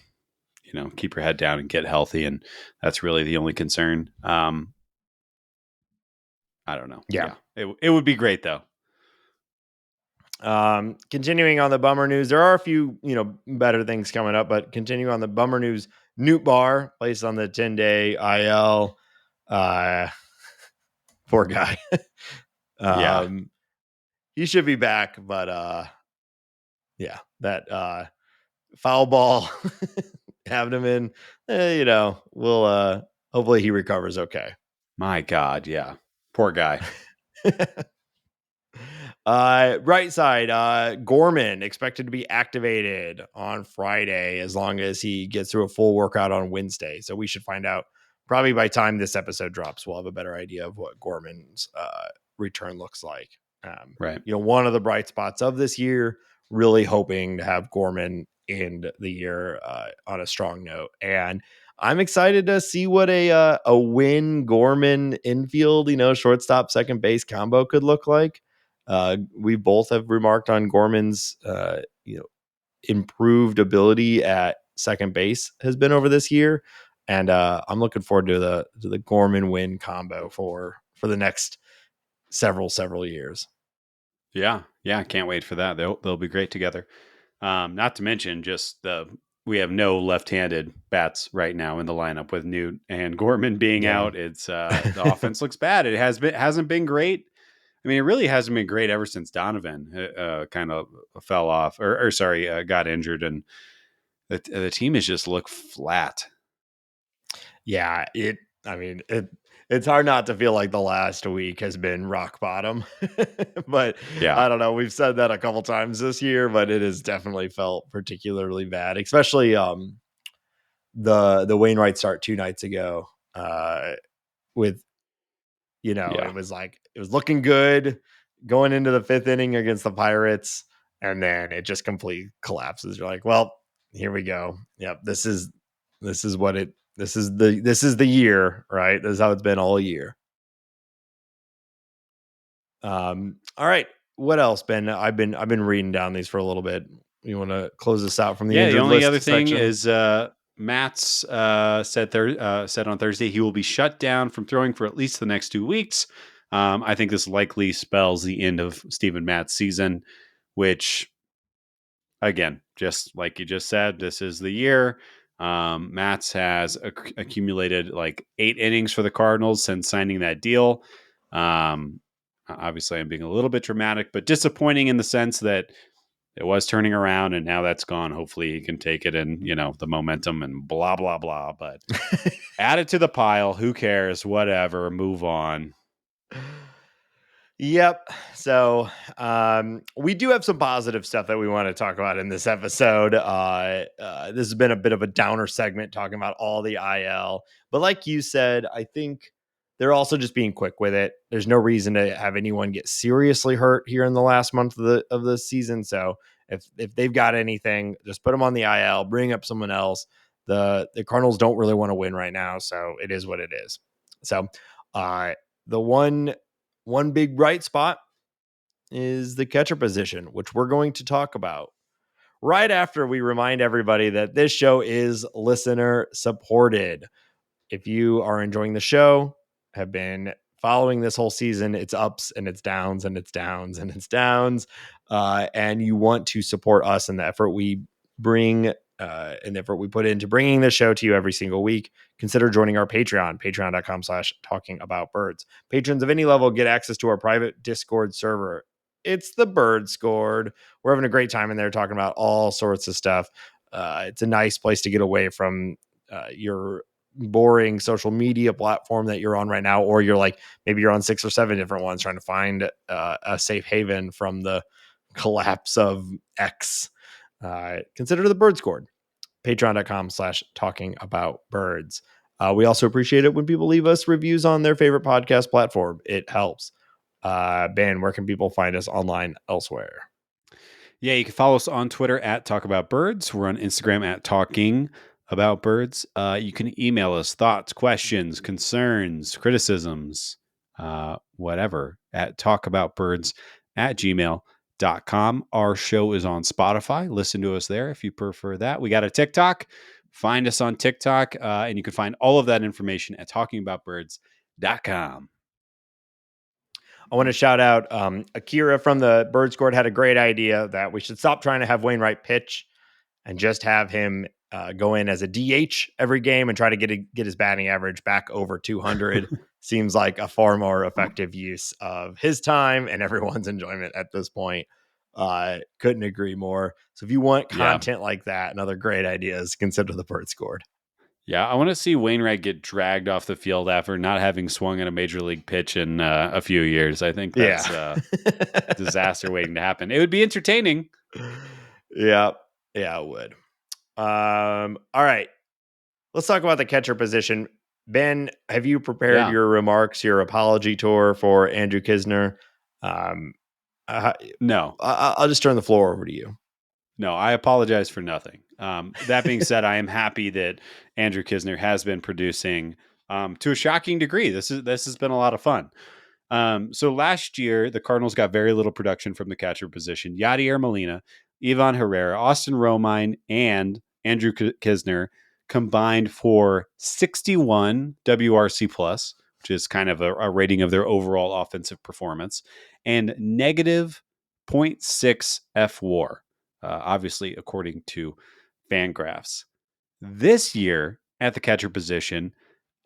keep your head down and get healthy. And that's really the only concern. I don't know. Yeah. It would be great though. Continuing on the bummer news, there are a few, better things coming up, but continuing on the bummer news, Newt Barr placed on the 10-day IL. Poor guy. He should be back, but that foul ball having him in, we'll hopefully he recovers okay. My God, yeah. Poor guy. Right side, Gorman expected to be activated on Friday as long as he gets through a full workout on Wednesday. So we should find out probably by time this episode drops. We'll have a better idea of what Gorman's return looks like. Right. One of the bright spots of this year, really hoping to have Gorman end the year on a strong note. And I'm excited to see what a Winn Gorman infield, shortstop, second base combo could look like. We both have remarked on Gorman's, improved ability at second base has been over this year, and I'm looking forward to the Gorman Winn combo for the next several years. Yeah, can't wait for that. They'll be great together. Not to mention just we have no left-handed bats right now in the lineup with Newt and Gorman being out. It's the offense looks bad. It hasn't been great. I mean, it really hasn't been great ever since Donovan kind of fell off got injured, and the team has just looked flat. Yeah, it's hard not to feel like the last week has been rock bottom. But I don't know. We've said that a couple times this year, but it has definitely felt particularly bad, especially the Wainwright start 2 nights ago with, it was looking good going into the 5th inning against the Pirates, and then it just completely collapses. You're like, well, here we go. Yep, this is the year, right? This is how it's been all year. All right. What else, Ben? I've been reading down these for a little bit. You want to close this out from the injured the only list other thing section? is Matt's said on Thursday he will be shut down from throwing for at least the next 2 weeks. I think this likely spells the end of Steven Matt's season, which, again, just like you just said, this is the year. Matz has accumulated like 8 innings for the Cardinals since signing that deal. Obviously, I'm being a little bit dramatic, but disappointing in the sense that it was turning around and now that's gone. Hopefully he can take it and, the momentum and blah, blah, blah. But add it to the pile. Who cares? Whatever. Move on. Yep. So we do have some positive stuff that we want to talk about in this episode. This has been a bit of a downer segment talking about all the IL. But like you said, I think they're also just being quick with it. There's no reason to have anyone get seriously hurt here in the last month of the season. So if they've got anything, just put them on the IL, bring up someone else. The Cardinals don't really want to win right now, so it is what it is. So the one big bright spot is the catcher position, which we're going to talk about right after we remind everybody that this show is listener supported. If you are enjoying the show, have been following this whole season, it's ups and it's downs and it's downs and it's downs, and you want to support us in the effort we bring and the effort we put into bringing this show to you every single week, consider joining our Patreon, patreon.com/talkingaboutbirds. Patrons of any level get access to our private Discord server. It's the Bird Scored. We're having a great time in there talking about all sorts of stuff. It's a nice place to get away from your boring social media platform that you're on right now, or you're like, maybe you're on 6 or 7 different ones trying to find a safe haven from the collapse of X. Consider the Bird Scored. Patreon.com/talkingaboutbirds. We also appreciate it when people leave us reviews on their favorite podcast platform. It helps. Ben, where can people find us online elsewhere? Yeah, you can follow us on Twitter at Talk About Birds. We're on Instagram at Talking About Birds. You can email us thoughts, questions, concerns, criticisms, whatever, at talkaboutbirds@gmail.com. Our show is on Spotify. Listen to us there if you prefer that. We got a TikTok. Find us on TikTok, and you can find all of that information at talkingaboutbirds.com. I want to shout out Akira from the Bird Scored had a great idea that we should stop trying to have Wainwright pitch and just have him go in as a DH every game and try to get his batting average back over 200. Seems like a far more effective use of his time and everyone's enjoyment at this point. Couldn't agree more. So if you want content like that and other great ideas, consider the Bird Scored. Yeah, I want to see Wainwright get dragged off the field after not having swung at a major league pitch in a few years. I think that's a disaster waiting to happen. It would be entertaining. Yeah, it would. All right. Let's talk about the catcher position. Ben, have you prepared your remarks, your apology tour for Andrew Knizner? No. I'll just turn the floor over to you. No, I apologize for nothing. That being said, I am happy that Andrew Knizner has been producing to a shocking degree. This has been a lot of fun. So last year, the Cardinals got very little production from the catcher position. Yadier Molina, Ivan Herrera, Austin Romine, and Andrew Knizner combined for 61 WRC plus, which is kind of a rating of their overall offensive performance, and negative 0.6 FWAR, obviously according to Fangraphs. This year at the catcher position,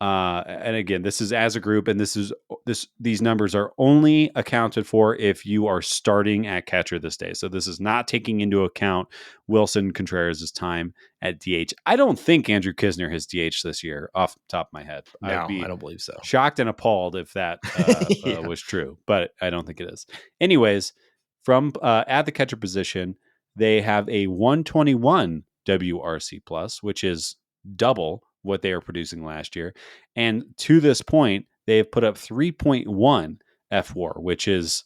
and again, this is as a group, and these numbers are only accounted for if you are starting at catcher this day. So this is not taking into account Wilson Contreras' time at DH. I don't think Andrew Knizner has DH this year, off the top of my head. No, I don't believe so. Shocked and appalled if that was true, but I don't think it is. Anyways, from at the catcher position, they have a 121 WRC plus, which is double what they were producing last year. And to this point, they have put up 3.1 FWAR, which is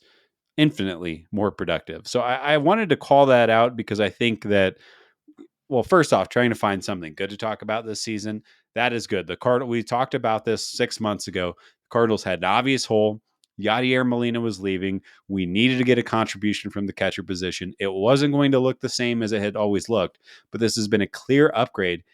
infinitely more productive. So I wanted to call that out because I think that, well, first off, trying to find something good to talk about this season, that is good. We talked about this 6 months ago. The Cardinals had an obvious hole. Yadier Molina was leaving. We needed to get a contribution from the catcher position. It wasn't going to look the same as it had always looked, but this has been a clear upgrade.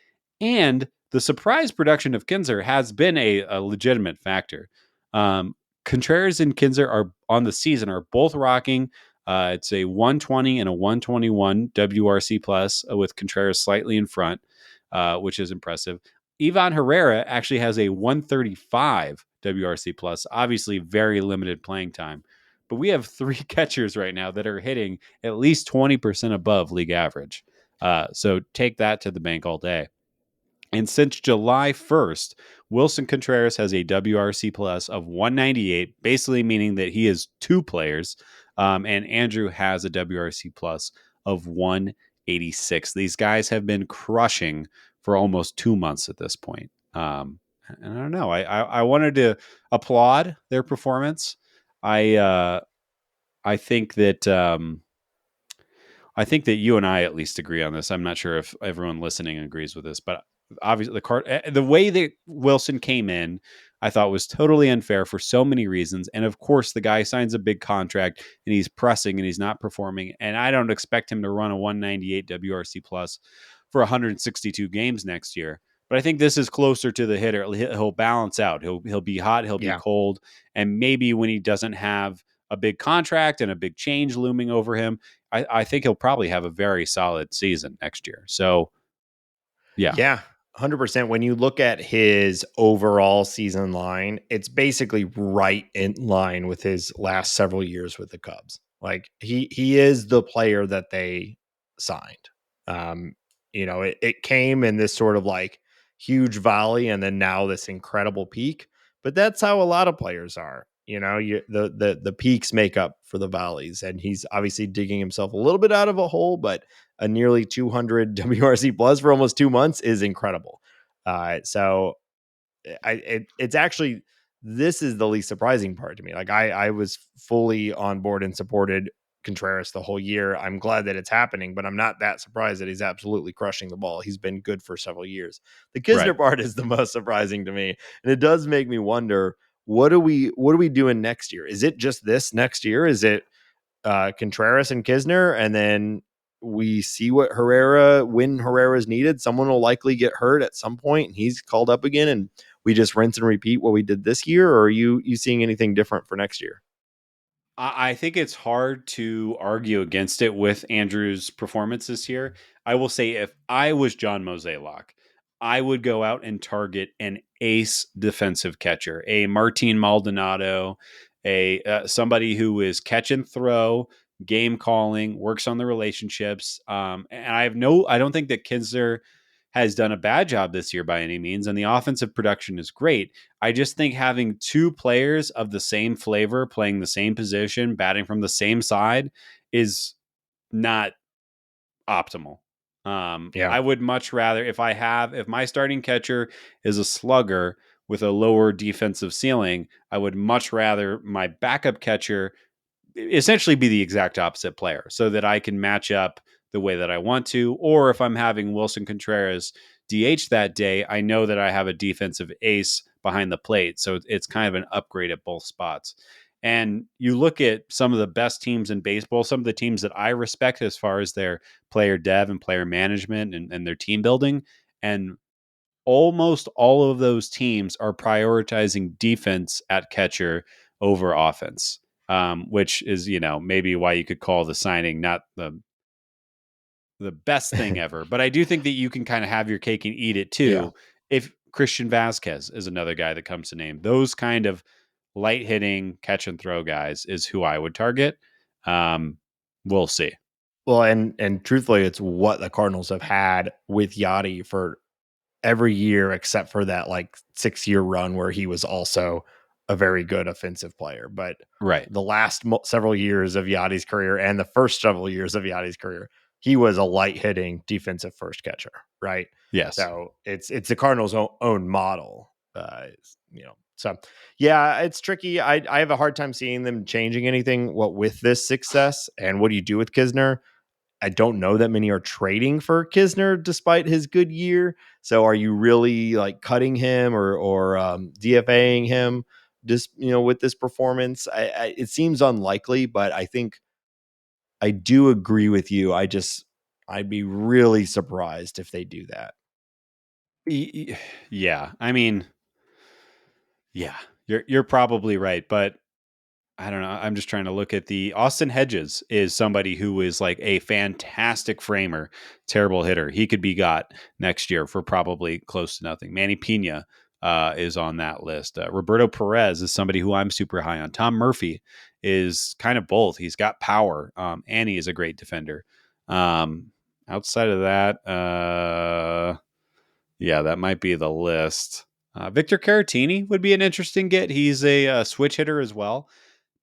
And the surprise production of Knizner has been a legitimate factor. Contreras and Knizner are on the season are both rocking. It's a 120 and a 121 WRC plus with Contreras slightly in front. which is impressive. Ivan Herrera actually has a 135 WRC plus, obviously very limited playing time. But we have 3 catchers right now that are hitting at least 20% above league average. So take that to the bank all day. And since July 1st, Wilson Contreras has a WRC plus of 198, basically meaning that he is 2 players. And Andrew has a WRC plus of 186. These guys have been crushing for almost 2 months at this point. And I don't know. I wanted to applaud their performance. I I think that I think that you and I at least agree on this. I'm not sure if everyone listening agrees with this, but obviously the way that Wilson came in, I thought was totally unfair for so many reasons. And of course, the guy signs a big contract and he's pressing and he's not performing. And I don't expect him to run a 198 WRC plus for 162 games next year. But I think this is closer to the hitter. He'll balance out. He'll be hot. He'll be Yeah. cold. And maybe when he doesn't have a big contract and a big change looming over him, I think he'll probably have a very solid season next year. So, yeah. Yeah. 100%. When you look at his overall season line, it's basically right in line with his last several years with the Cubs. Like he is the player that they signed. Um, it came in this sort of like huge valley and then now this incredible peak. But that's how a lot of players are. The peaks make up for the valleys, and he's obviously digging himself a little bit out of a hole, but a nearly 200 WRC plus for almost 2 months is incredible. So it's actually, this is the least surprising part to me. Like I was fully on board and supported Contreras the whole year. I'm glad that it's happening, but I'm not that surprised that he's absolutely crushing the ball. He's been good for several years. The Knizner Right. part is the most surprising to me, and it does make me wonder, what are we doing next year? Is it just this next year? Is it Contreras and Knizner, and then we see what when Herrera's needed? Someone will likely get hurt at some point and he's called up again, and we just rinse and repeat what we did this year? Or are you seeing anything different for next year? I think it's hard to argue against it with Andrew's performance this year. I will say, if I was John Mozeliak, I would go out and target an ace defensive catcher, a Martin Maldonado, a somebody who is catch and throw, game calling, works on the relationships. And I don't think that Knizner has done a bad job this year by any means, and the offensive production is great. I just think having 2 players of the same flavor playing the same position, batting from the same side, is not optimal. Yeah. I would much rather, if my starting catcher is a slugger with a lower defensive ceiling, I would much rather my backup catcher essentially be the exact opposite player so that I can match up the way that I want to. Or if I'm having Wilson Contreras DH that day, I know that I have a defensive ace behind the plate. So it's kind of an upgrade at both spots. And you look at some of the best teams in baseball, some of the teams that I respect as far as their player dev and player management and their team building. And almost all of those teams are prioritizing defense at catcher over offense, which is, maybe why you could call the signing not the best thing ever. But I do think that you can kind of have your cake and eat it Yeah. too. If Christian Vasquez is another guy that comes to name, those kind of light hitting catch and throw guys is who I would target. We'll see. Well, and truthfully, it's what the Cardinals have had with Yachty for every year except for that like 6-year run where he was also a very good offensive player. But Right. the last several years of Yachty's career and the first several years of Yachty's career, he was a light hitting defensive first catcher, right? Yes. So it's the Cardinals' own model, So yeah, it's tricky. I have a hard time seeing them changing anything. What with this success, and what do you do with Knizner? I don't know that many are trading for Knizner despite his good year. So are you really like cutting him or DFAing him just, with this performance? It seems unlikely, but I think I do agree with you. I'd be really surprised if they do that. Yeah. I mean, yeah, you're probably right, but I don't know. I'm just trying to look at the Austin Hedges is somebody who is like a fantastic framer, terrible hitter. He could be got next year for probably close to nothing. Manny Pena is on that list. Roberto Perez is somebody who I'm super high on. Tom Murphy is kind of both. He's got power, and he is a great defender. Outside of that, yeah, that might be the list. Victor Caratini would be an interesting get. He's a switch hitter as well.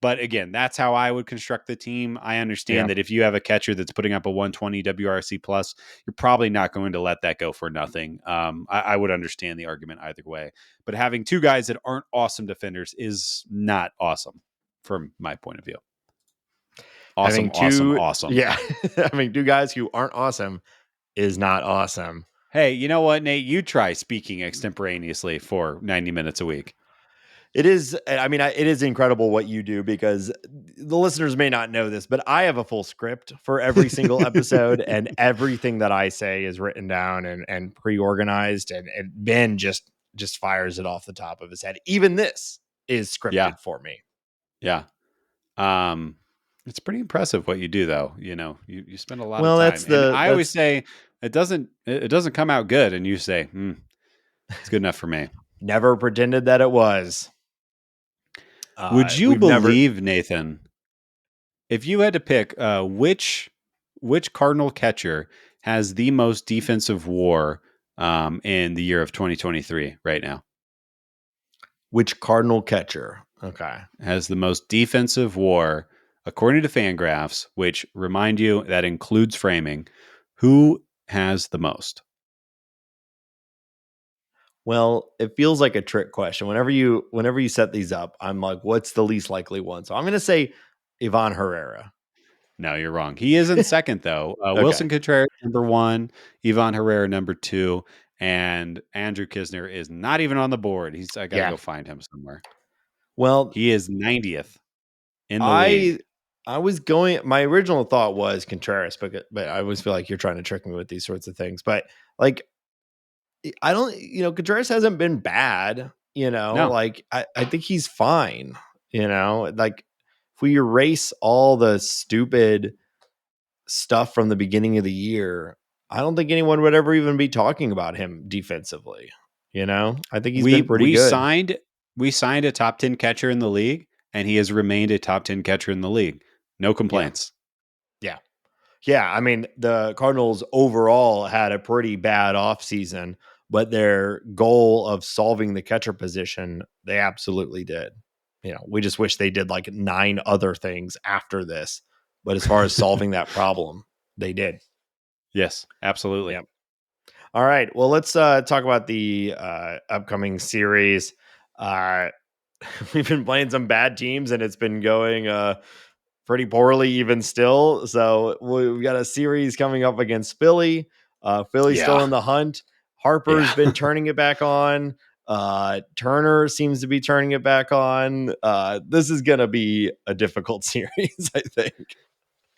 But again, that's how I would construct the team. I understand that if you have a catcher that's putting up a 120 WRC plus, you're probably not going to let that go for nothing. I would understand the argument either way. But having two guys that aren't awesome defenders is not awesome from my point of view. Awesome, awesome. Yeah. Having two guys who aren't awesome is not awesome. Hey, you know what, Nate? You try speaking extemporaneously for 90 minutes a week. It is, I mean, it is incredible what you do, because the listeners may not know this, but I have a full script for every single episode, and everything that I say is written down and pre-organized, and Ben just fires it off the top of his head. Even this is scripted for me. Yeah. It's pretty impressive what you do, though. You know, you spend a lot of time. And I always say it doesn't come out good, and you say, it's good enough for me. Never pretended that it was. Would you believe, Nathan, if you had to pick which Cardinal catcher has the most defensive WAR in the year of 2023 right now? Which Cardinal catcher? Okay. Has the most defensive WAR, according to Fangraphs, which, remind you, that includes framing. Who has the most? Well, it feels like a trick question. Whenever you set these up, I'm like, what's the least likely one? So I'm going to say Ivan Herrera. No, you're wrong. He is in second, though. Okay. Wilson Contreras, number 1. Ivan Herrera, number 2. And Andrew Knizner is not even on the board. I got to go find him somewhere. Well, he is 90th in the league. I was going, my original thought was Contreras, but I always feel like you're trying to trick me with these sorts of things. But like, I don't, Contreras hasn't been bad, No. like I think he's fine, like if we erase all the stupid stuff from the beginning of the year, I don't think anyone would ever even be talking about him defensively. I think he's been pretty good. We signed a top 10 catcher in the league, and he has remained a top 10 catcher in the league. No complaints. Yeah. I mean, the Cardinals overall had a pretty bad offseason, but their goal of solving the catcher position, they absolutely did. We just wish they did like 9 other things after this. But as far as solving that problem, they did. Yes, absolutely. Yep. All right. Well, let's talk about the upcoming series. We've been playing some bad teams, and it's been going pretty poorly even still. So we've got a series coming up against Philly. Philly's still in the hunt. Harper's been turning it back on. Turner seems to be turning it back on. This is going to be a difficult series, I think.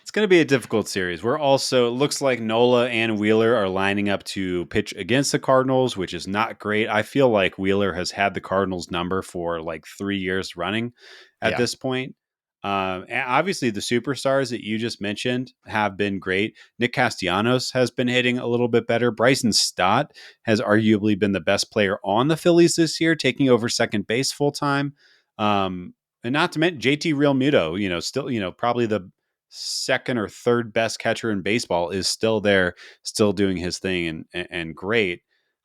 It's going to be a difficult series. We're also, it looks like Nola and Wheeler are lining up to pitch against the Cardinals, which is not great. I feel like Wheeler has had the Cardinals number for like 3 years running at this point. And obviously, the superstars that you just mentioned have been great. Nick Castellanos has been hitting a little bit better. Bryson Stott has arguably been the best player on the Phillies this year, taking over second base full time. And not to mention JT Realmuto, still, probably the second or third best catcher in baseball is still there, still doing his thing and great.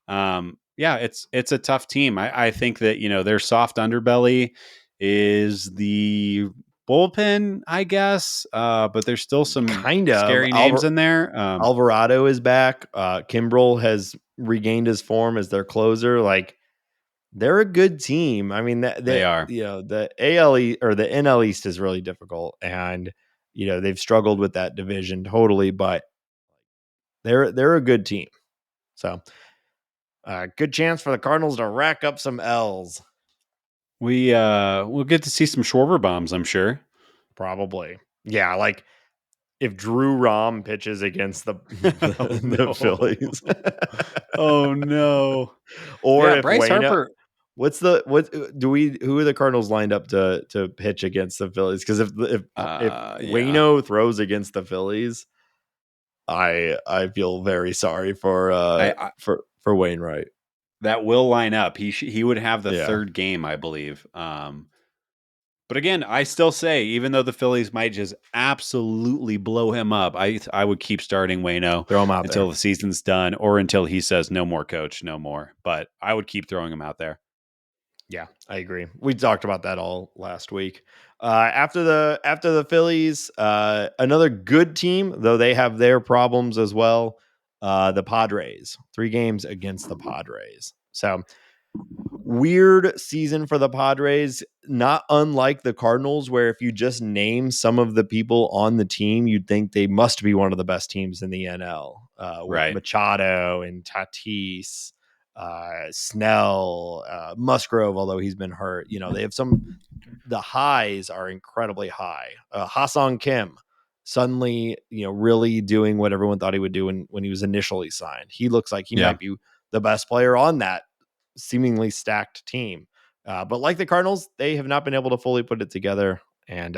It's a tough team. I think that, their soft underbelly is the bullpen, I guess. But there's still some kind of scary names in there. Alvarado is back. Kimbrel has regained his form as their closer. Like, they're a good team. I mean, they are. The AL or the NL East is really difficult, and they've struggled with that division totally. But they're a good team. So, good chance for the Cardinals to rack up some L's. We'll get to see some Schwarber bombs, I'm sure. Probably, yeah. Like if Drew Rom pitches against the Phillies. Oh no! Or if Bryce Harper. who are the Cardinals lined up to pitch against the Phillies? Because if Yeah. Waino throws against the Phillies, I feel very sorry for Wainwright. That will line up. He would have the Yeah. third game, I believe. But again, I still say, even though the Phillies might just absolutely blow him up, I would keep starting Waino Throw him out until there. the season's done or until he says no more, coach, no more. But I would keep throwing him out there. Yeah, I agree. We talked about that all last week. After the Phillies, another good team, though they have their problems as well. The Padres, 3 games against the Padres. So weird season for the Padres, not unlike the Cardinals, where if you just name some of the people on the team, you'd think they must be one of the best teams in the NL, with Right. Machado and Tatis, Snell, Musgrove, although he's been hurt. They have the highs are incredibly high. Ha-Seong Kim suddenly, really doing what everyone thought he would do when he was initially signed. He looks like he might be the best player on that seemingly stacked team. But like the Cardinals, they have not been able to fully put it together. And,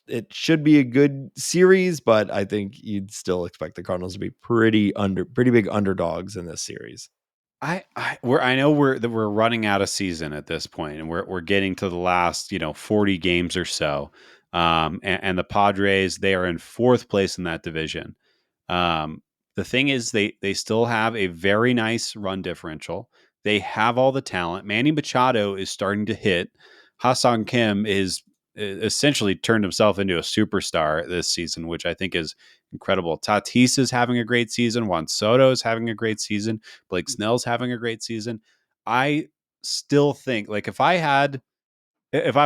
it should be a good series, but I think you'd still expect the Cardinals to be pretty big underdogs in this series. I know we're running out of season at this point, and we're getting to the last 40 games or so. And the Padres, they are in 4th place in that division. The thing is, they still have a very nice run differential. They have all the talent. Manny Machado is starting to hit. Ha-Seong Kim is essentially turned himself into a superstar this season, which I think is incredible. Tatis is having a great season. Juan Soto is having a great season. Blake Snell's having a great season. I still think, like, if I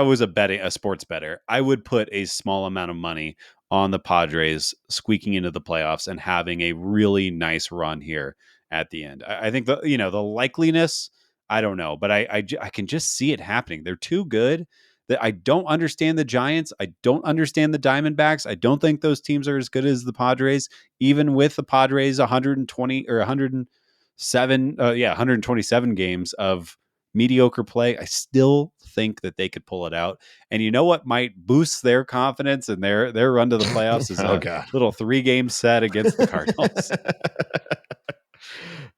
was a sports bettor, I would put a small amount of money on the Padres squeaking into the playoffs and having a really nice run here at the end. I think the likeliness, I don't know, but I can just see it happening. They're too good. That I don't understand the Giants. I don't understand the Diamondbacks. I don't think those teams are as good as the Padres, even with the Padres 120 or 107, 127 games of mediocre play. I still think that they could pull it out. And you know what might boost their confidence and their run to the playoffs is a little 3-game set against the Cardinals.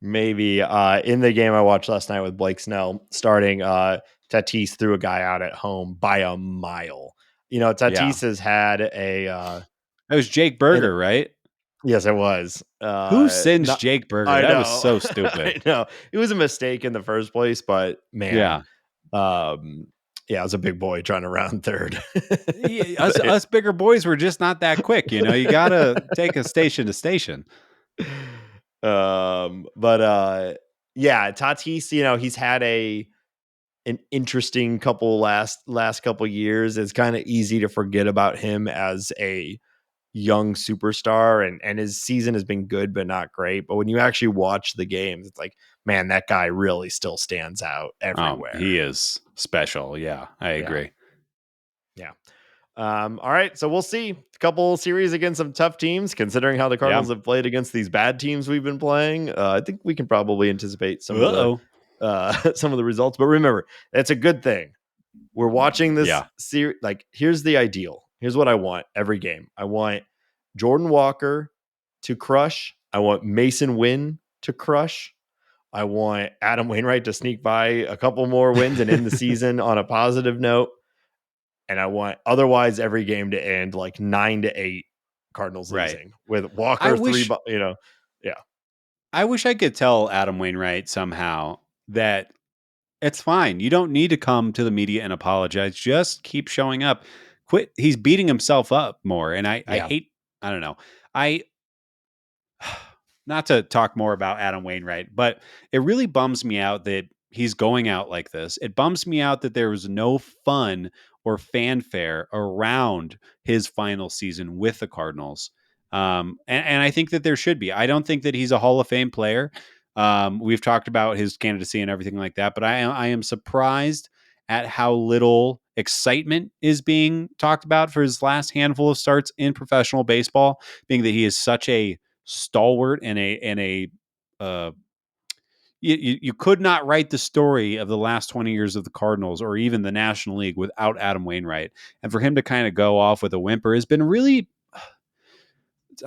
Maybe in the game I watched last night with Blake Snell starting, Tatis threw a guy out at home by a mile. Tatis has had That was Jake Berger, right? Yes, it was. Who sends Jake Berger? I That know. was so stupid. I know. It was a mistake in the first place, but man, yeah, it was a big boy trying to round third. us bigger boys were just not that quick. You gotta take a station to station. Tatis, he's had an interesting couple last couple years. It's kind of easy to forget about him as a young superstar, and his season has been good but not great. But when you actually watch the games, it's like, man, that guy really still stands out everywhere. He is special. Yeah, I agree. Yeah. All right, so we'll see a couple series against some tough teams, considering how the Cardinals have played against these bad teams we've been playing. I think we can probably anticipate some of the results. But remember, that's a good thing. We're watching this series. Like, here's the ideal. Here's what I want every game. I want Jordan Walker to crush. I want Masyn Winn to crush. I want Adam Wainwright to sneak by a couple more wins and end the season on a positive note. And I want otherwise every game to end like 9-8 Cardinals losing with Walker yeah. I wish I could tell Adam Wainwright somehow that it's fine. You don't need to come to the media and apologize. Just keep showing up. Quit. He's beating himself up more. And I hate, I don't know. Not to talk more about Adam Wainwright, but it really bums me out that he's going out like this. It bums me out that there was no fun or fanfare around his final season with the Cardinals. And I think that there should be. I don't think that he's a Hall of Fame player. We've talked about his candidacy and everything like that, but I am surprised at how little excitement is being talked about for his last handful of starts in professional baseball, being that he is such a stalwart and a you could not write the story of the last 20 years of the Cardinals or even the National League without Adam Wainwright. And for him to kind of go off with a whimper has been really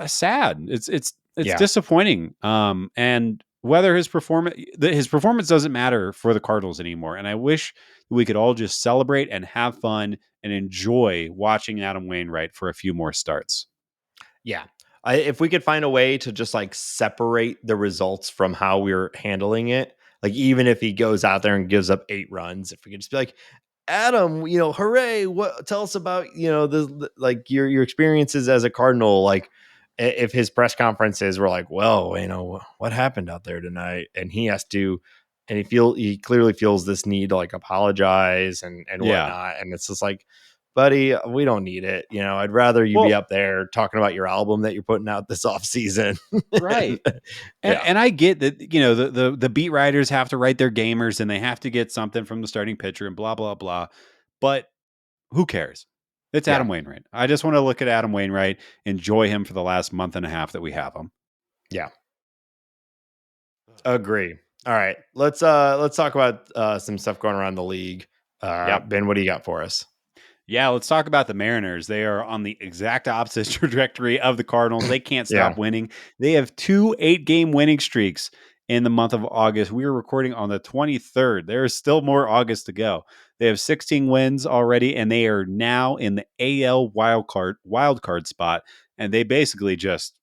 sad. It's Yeah. disappointing. And whether his performance doesn't matter for the Cardinals anymore. And I wish we could all just celebrate and have fun and enjoy watching Adam Wainwright for a few more starts. Yeah. If we could find a way to just like separate the results from how we're handling it, like even if he goes out there and gives up 8 runs, if we could just be like, Adam, hooray! What? Tell us about like your experiences as a Cardinal. Like, if his press conferences were like, well, what happened out there tonight, and he has to, and he clearly feels this need to like apologize and whatnot, and it's just like, buddy, we don't need it. I'd rather you be Well, up there talking about your album that you're putting out this off season. right. Yeah. And I get that, the beat writers have to write their gamers and they have to get something from the starting pitcher and blah, blah, blah. But who cares? It's Yeah. Adam Wainwright. I just want to look at Adam Wainwright, enjoy him for the last month and a half that we have him. Yeah. Agree. All right. Let's talk about some stuff going around the league. Yep. Ben, what do you got for us? Yeah, let's talk about the Mariners. They are on the exact opposite trajectory of the Cardinals. They can't stop winning. They have 2 8-game winning streaks in the month of August. We are recording on the 23rd. There is still more August to go. They have 16 wins already, and they are now in the AL wild card spot. And they basically just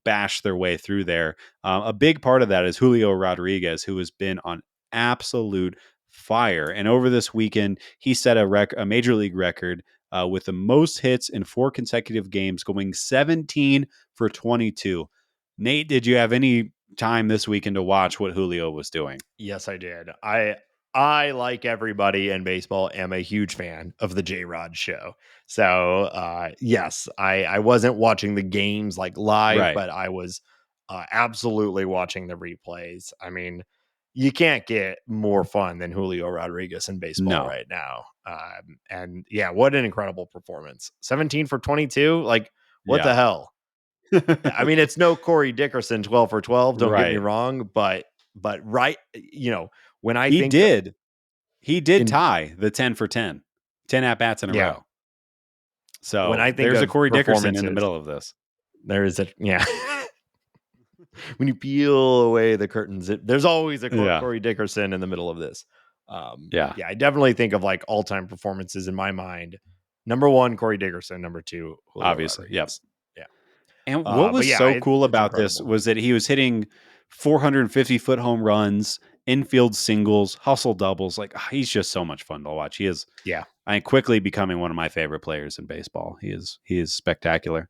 bash their way through there. A big part of that is Julio Rodriguez, who has been on absolute fire. And over this weekend, he set a major league record with the most hits in 4 consecutive games, going 17 for 22. Nate, did you have any time this weekend to watch what Julio was doing? Yes, I did. I like everybody in baseball, am a huge fan of the J-Rod show. So yes, I wasn't watching the games like live, Right. but I was absolutely watching the replays. I mean, you can't get more fun than Julio Rodriguez in baseball No. right now. And yeah, what an incredible performance. 17 for 22. Like, what the hell? I mean, it's no Corey Dickerson 12 for 12. Don't get me Right. wrong, but right, when I He think did tie the 10 for 10 at bats in a row. When I So think there's a of Corey Dickerson in the performances, middle of this. there is a when you peel away the curtains, there's always a Corey Dickerson in the middle of this. I definitely think of like all-time performances in my mind. Number 1, Corey Dickerson. Number 2, Julio Obviously. Rodriguez. Yep. And what was so cool about this was that he was hitting 450-foot home runs, infield singles, hustle doubles. Like, he's just so much fun to watch. He is, quickly becoming one of my favorite players in baseball. He is spectacular.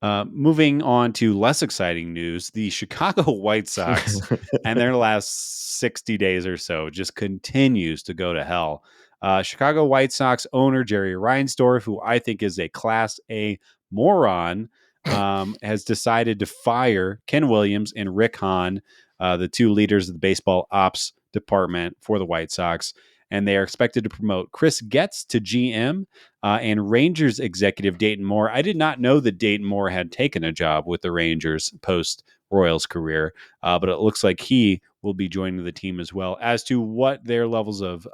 Moving on to less exciting news, the Chicago White Sox and their last 60 days or so just continues to go to hell. Chicago White Sox owner Jerry Reinsdorf, who I think is a Class A moron, has decided to fire Ken Williams and Rick Hahn, the 2 leaders of the baseball ops department for the White Sox. And they are expected to promote Chris Getz to GM and Rangers executive Dayton Moore. I did not know that Dayton Moore had taken a job with the Rangers post Royals career, but it looks like he will be joining the team as well. As to what their levels of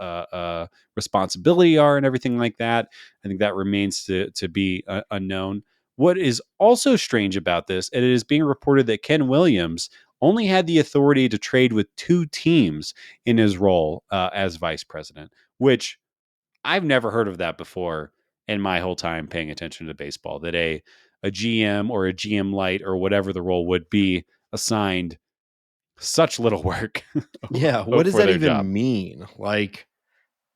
responsibility are and everything like that, I think that remains to be unknown. What is also strange about this, it is being reported that Ken Williams only had the authority to trade with 2 teams in his role as vice president, which I've never heard of that before in my whole time paying attention to baseball, that a GM or a GM light or whatever the role would be assigned such little work. What does that even mean? Like,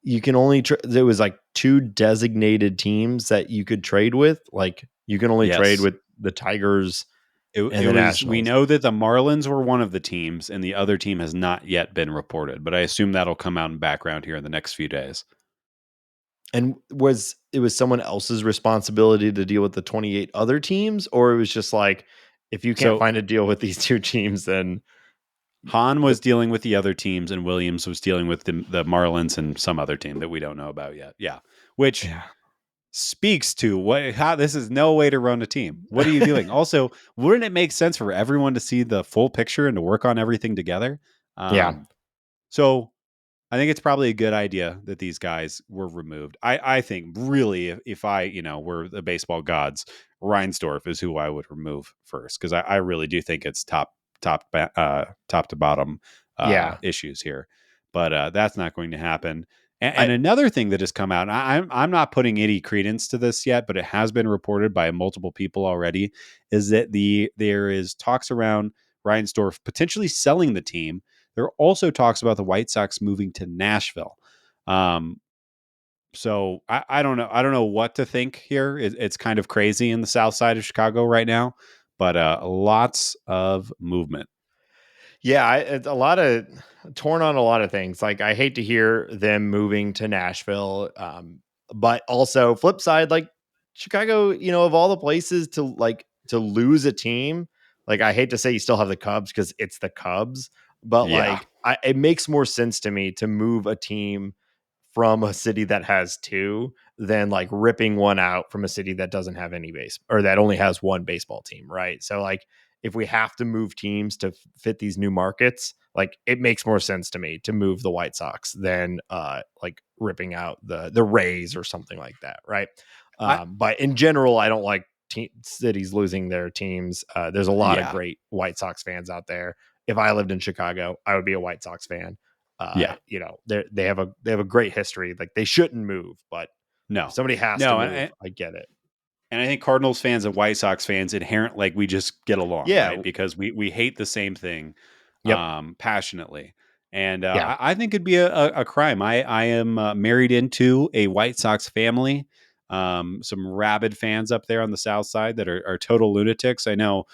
you can only there was like 2 designated teams that you could trade with. Like, you can only trade with the Tigers and the Nationals. We know that the Marlins were one of the teams, and the other team has not yet been reported, but I assume that'll come out in background here in the next few days. And was someone else's responsibility to deal with the 28 other teams, or it was just like, if you can't find a deal with these 2 teams, then Hahn was dealing with the other teams, and Williams was dealing with the Marlins and some other team that we don't know about yet. Yeah, which speaks to how this is no way to run a team. What are you doing? Also, wouldn't it make sense for everyone to see the full picture and to work on everything together? Yeah. So I think it's probably a good idea that these guys were removed. I think really, if I, were the baseball gods, Reinsdorf is who I would remove first, because I really do think it's top to bottom Yeah. issues here. But that's not going to happen. And I another thing that has come out, and I'm not putting any credence to this yet, but it has been reported by multiple people already, is that there is talks around Reinsdorf potentially selling the team. There are also talks about the White Sox moving to Nashville. So I don't know. I don't know what to think here. It's kind of crazy in the south side of Chicago right now, but lots of movement. Yeah, it's a lot of torn on a lot of things. Like, I hate to hear them moving to Nashville, but also flip side, like Chicago, of all the places to lose a team, like I hate to say you still have the Cubs because it's the Cubs, but Yeah. like it makes more sense to me to move a team from a city that has two than like ripping one out from a city that doesn't have any base or that only has one baseball team, right? So like if we have to move teams to fit these new markets, like it makes more sense to me to move the White Sox than like ripping out the Rays or something like that, right? I, But in general, I don't like cities losing their teams. There's a lot of yeah. great White Sox fans out there. If I lived in Chicago, I would be a White Sox fan. Yeah. They have a great history. Like they shouldn't move, but if No. somebody has to No. move, I get it. And I think Cardinals fans and White Sox fans inherent like we just get along, Yeah. right? Because we hate the same thing Yep. passionately. And Yeah. I think it'd be a crime. I am married into a White Sox family. Some rabid fans up there on the South Side that are total lunatics. I know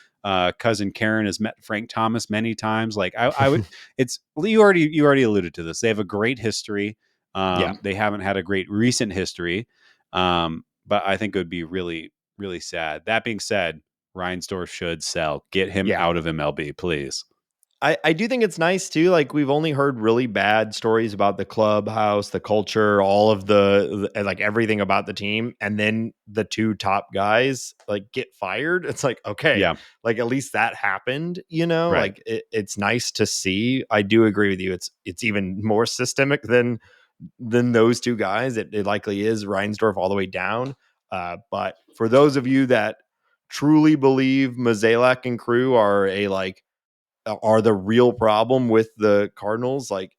cousin Karen has met Frank Thomas many times. Like I would, it's you already alluded to this. They have a great history. Yeah. They haven't had a great recent history. But I think it would be really, really sad. That being said, Reinsdorf should sell. Get him Yeah. out of MLB, please. I do think it's nice too. Like we've only heard really bad stories about the clubhouse, the culture, all of like everything about the team, and then the two top guys like get fired. It's like, okay, Yeah, like at least that happened. right. Like it's nice to see. I do agree with you. It's even more systemic than those two guys. It likely is Reinsdorf all the way down. But for those of you that truly believe Mozeliak and crew are the real problem with the Cardinals, like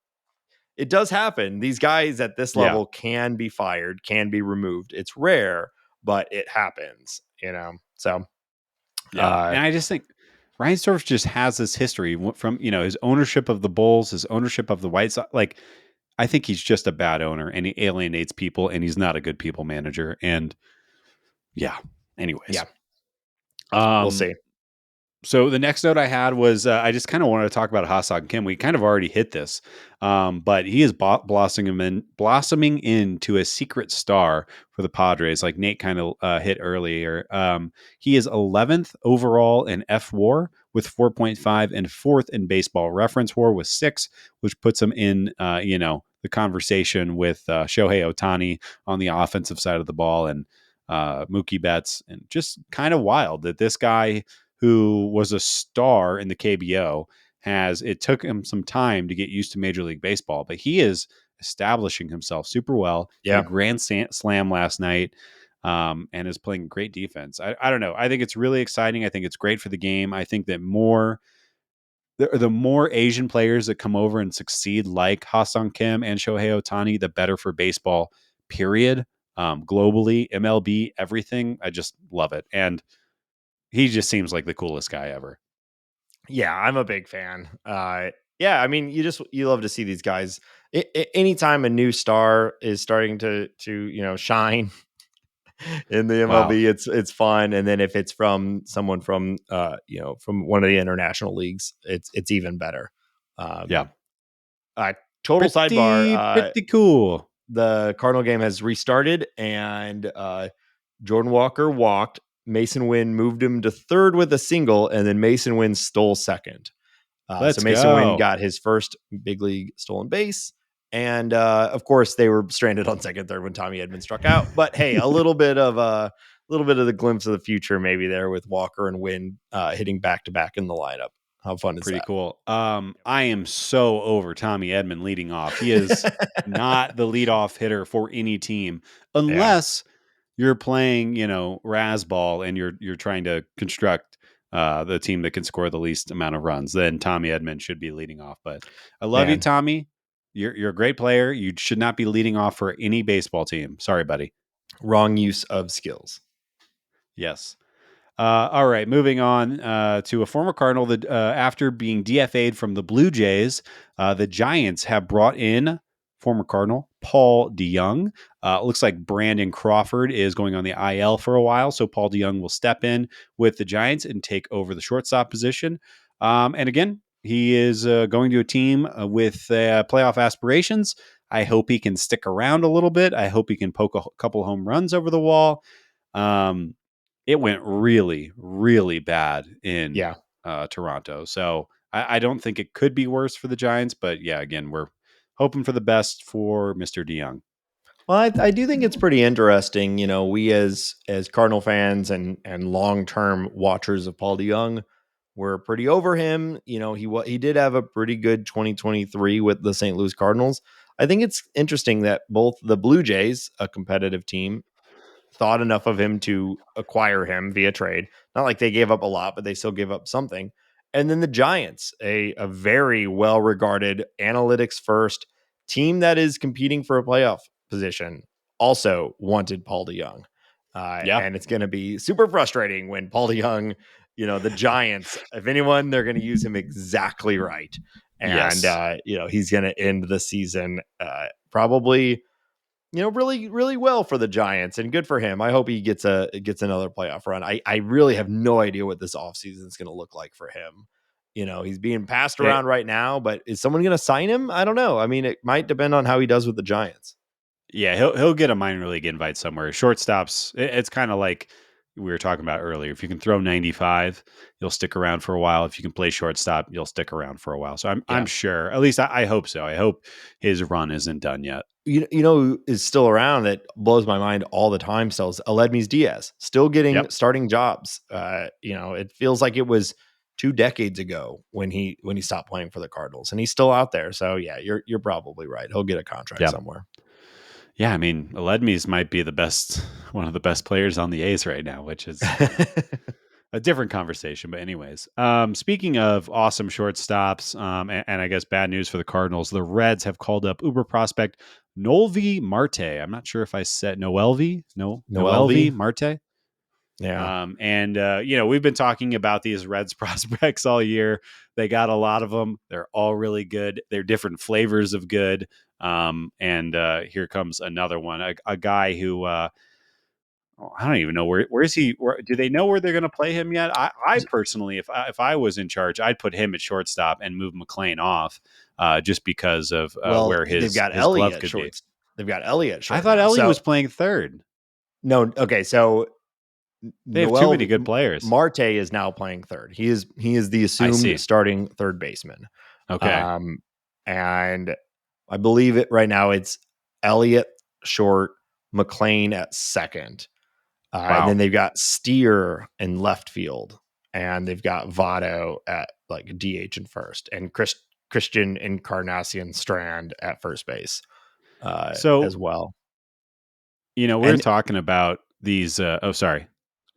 it does happen. These guys at this Yeah, level can be fired, can be removed. It's rare, but it happens. So yeah. uh And I just think Reinsdorf just has this history from his ownership of the Bulls, his ownership of the White Sox. Like I think he's just a bad owner, and he alienates people, and he's not a good people manager. And yeah. Anyways, yeah, we'll um, see. So the next note I had was I just kind of wanted to talk about Hassan Kim. We kind of already hit this, but he is blossoming into a secret star for the Padres, like Nate kind of hit earlier. He is 11th overall in F WAR with 4.5 and fourth in Baseball Reference WAR with 6, which puts him in the conversation with Shohei Ohtani on the offensive side of the ball and Mookie Betts, and just kind of wild that this guy who was a star in the KBO it took him some time to get used to Major League Baseball, but he is establishing himself super well. Hit a Yeah. grand slam last night, and is playing great defense. I don't know. I think it's really exciting. I think it's great for the game. I think that the more Asian players that come over and succeed, like Hassan Kim and Shohei Ohtani, the better for baseball. Period. Globally, MLB, everything. I just love it, and he just seems like the coolest guy ever. Yeah, I'm a big fan. Yeah, I mean, you love to see these guys. Anytime a new star is starting to shine in the Wow. MLB, it's fun. And then if it's from someone from one of the international leagues, it's even better. Yeah. Um, Total sidebar. Pretty cool. The Cardinal game has restarted, and Jordan Walker walked. Masyn Winn moved him to third with a single, and then Masyn Winn stole second. So Let's Masyn Winn go. got his first big league stolen base, And of course, they were stranded on second, third when Tommy Edman struck out. But hey, a little bit of the glimpse of the future maybe there with Walker and Winn hitting back to back in the lineup. How fun is Pretty that? cool. I am so over Tommy Edman leading off. He is not the leadoff hitter for any team Yeah. unless you're playing, Rasball and you're trying to construct the team that can score the least amount of runs. Then Tommy Edman should be leading off. But I love you, Man, Tommy. You're a great player. You should not be leading off for any baseball team. Sorry, buddy. wrong use of skills. Yes. All right, moving on to a former Cardinal that after being DFA'd from the Blue Jays, the Giants have brought in former Cardinal Paul DeJong. It looks like Brandon Crawford is going on the IL for a while, so Paul DeJong will step in with the Giants and take over the shortstop position. And again, he is going to a team with playoff aspirations. I hope he can stick around a little bit. I hope he can poke a couple home runs over the wall. It went really, really bad in Yeah. Toronto. So I don't think it could be worse for the Giants. But yeah, again, we're hoping for the best for Mr. DeJong. Well, I do think it's pretty interesting. We as Cardinal fans and long term watchers of Paul DeJong, we're pretty over him. He did have a pretty good 2023 with the St. Louis Cardinals. I think it's interesting that both the Blue Jays, a competitive team, thought enough of him to acquire him via trade. Not like they gave up a lot, but they still gave up something. And then the Giants, a very well regarded analytics first team that is competing for a playoff position, also wanted Paul DeJong. Yeah. And it's going to be super frustrating when Paul DeJong, the Giants, if anyone, they're going to use him exactly right. And, Yes. he's going to end the season probably really, really well for the Giants, and good for him. I hope he gets another playoff run. I really have no idea what this offseason is going to look like for him. He's being passed around right now, but is someone going to sign him? I don't know. I mean, it might depend on how he does with the Giants. Yeah, he'll get a minor league invite somewhere. Shortstops, it's kind of like we were talking about earlier. If you can throw 95, you'll stick around for a while. If you can play shortstop, you'll stick around for a while. So I'm Yeah. sure. At least I hope so. I hope his run isn't done yet. Who is still around that blows my mind all the time still is Aledmys Diaz, still getting starting jobs. It feels like it was 2 decades ago when he stopped playing for the Cardinals, and he's still out there. So yeah, you're probably right. He'll get a contract somewhere. Yeah, I mean, Aledmys might be one of the best players on the A's right now, which is a different conversation. But anyways, speaking of awesome shortstops, and I guess bad news for the Cardinals, the Reds have called up Uber prospect Noelvi Marte. I'm not sure if I said Noelvi Marte. Yeah. We've been talking about these Reds prospects all year. They got a lot of them. They're all really good. They're different flavors of good. Here comes another one, a guy who I don't even know where is he. Do they know where they're going to play him yet? I personally, if I was in charge, I'd put him at shortstop and move McLean off, just because of where they've got his Elliott glove could be. They've got Elliott short. I thought Elliott was playing third. No, okay, so they have too many good players. Marte is now playing third. He is the assumed starting third baseman. Okay. And I believe it right now it's Elliott short, McLean at second. And then they've got Steer in left field, and they've got Votto at like DH in first, and Christian Encarnacion Strand at first base as well. We're talking about these. Sorry.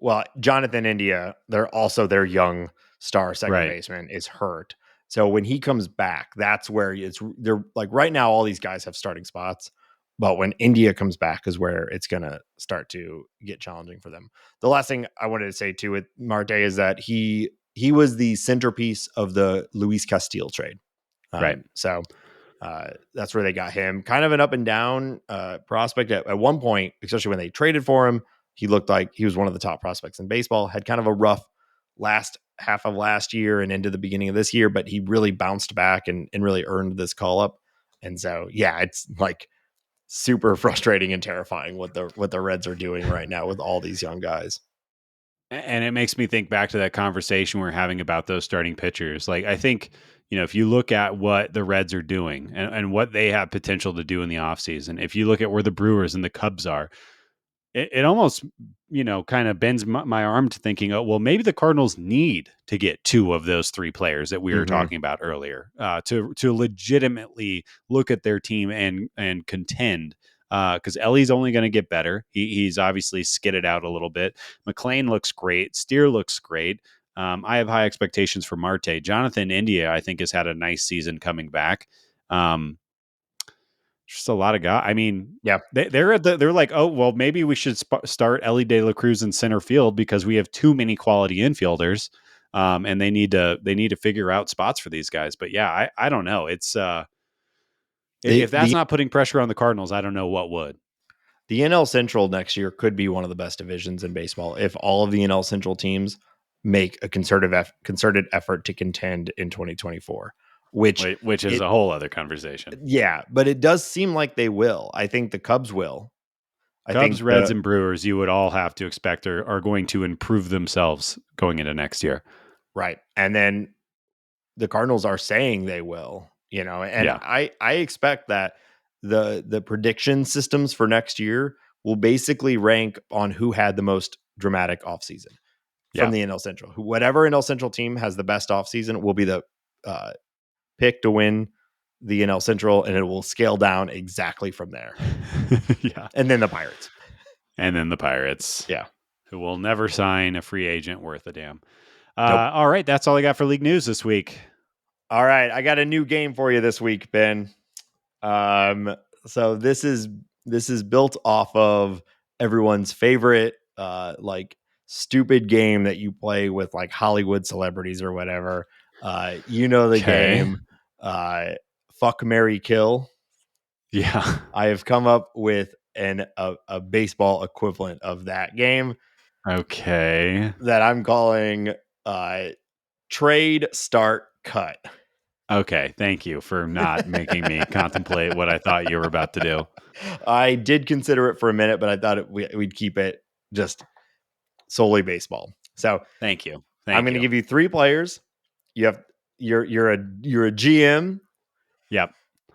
Well, Jonathan India, their young star second baseman is hurt. So when he comes back, that's where they're like right now, all these guys have starting spots. But when India comes back is where it's going to start to get challenging for them. The last thing I wanted to say too with Marte is that he was the centerpiece of the Luis Castillo trade. So that's where they got him. Kind of an up and down prospect at one point, especially when they traded for him. He looked like he was one of the top prospects in baseball, had kind of a rough last half of last year and into the beginning of this year, but he really bounced back and really earned this call up. And so, yeah, it's like super frustrating and terrifying what the Reds are doing right now with all these young guys. And it makes me think back to that conversation we we're having about those starting pitchers. Like, I think, if you look at what the Reds are doing and what they have potential to do in the offseason, if you look at where the Brewers and the Cubs are, it almost, kind of bends my arm to thinking, oh, well, maybe the Cardinals need to get two of those three players that we were talking about earlier to legitimately look at their team and contend. Because Ellie's only going to get better. He's obviously skidded out a little bit. McLean looks great. Steer looks great. I have high expectations for Marte. Jonathan India, I think, has had a nice season coming back. Just a lot of guys. I mean, Yeah. They're like, oh, well, maybe we should start Ellie De La Cruz in center field because we have too many quality infielders, and they need to figure out spots for these guys. But yeah, I don't know. It's if that's not putting pressure on the Cardinals, I don't know what would. The NL Central next year could be one of the best divisions in baseball if all of the NL Central teams make a concerted effort to contend in 2024. Which is a whole other conversation. Yeah, but it does seem like they will. I think the Cubs will. Cubs, Reds, and Brewers, you would all have to expect are going to improve themselves going into next year. Right. And then the Cardinals are saying they will, and yeah. I expect that the prediction systems for next year will basically rank on who had the most dramatic offseason from the NL Central. Whatever NL Central team has the best offseason will be the pick to win the NL Central, and it will scale down exactly from there. Yeah. And then the Pirates. Yeah. Who will never sign a free agent worth a damn. Nope. All right. That's all I got for league news this week. All right. I got a new game for you this week, Ben. So this is built off of everyone's favorite, stupid game that you play with like Hollywood celebrities or whatever. The game, Fuck, Marry, Kill. Yeah. I have come up with a baseball equivalent of that game. Okay. That I'm calling Trade, Start, Cut. Okay. Thank you for not making me contemplate what I thought you were about to do. I did consider it for a minute, but I thought we'd keep it just solely baseball. So thank you. I'm going to give you three players. You're a GM. Yep.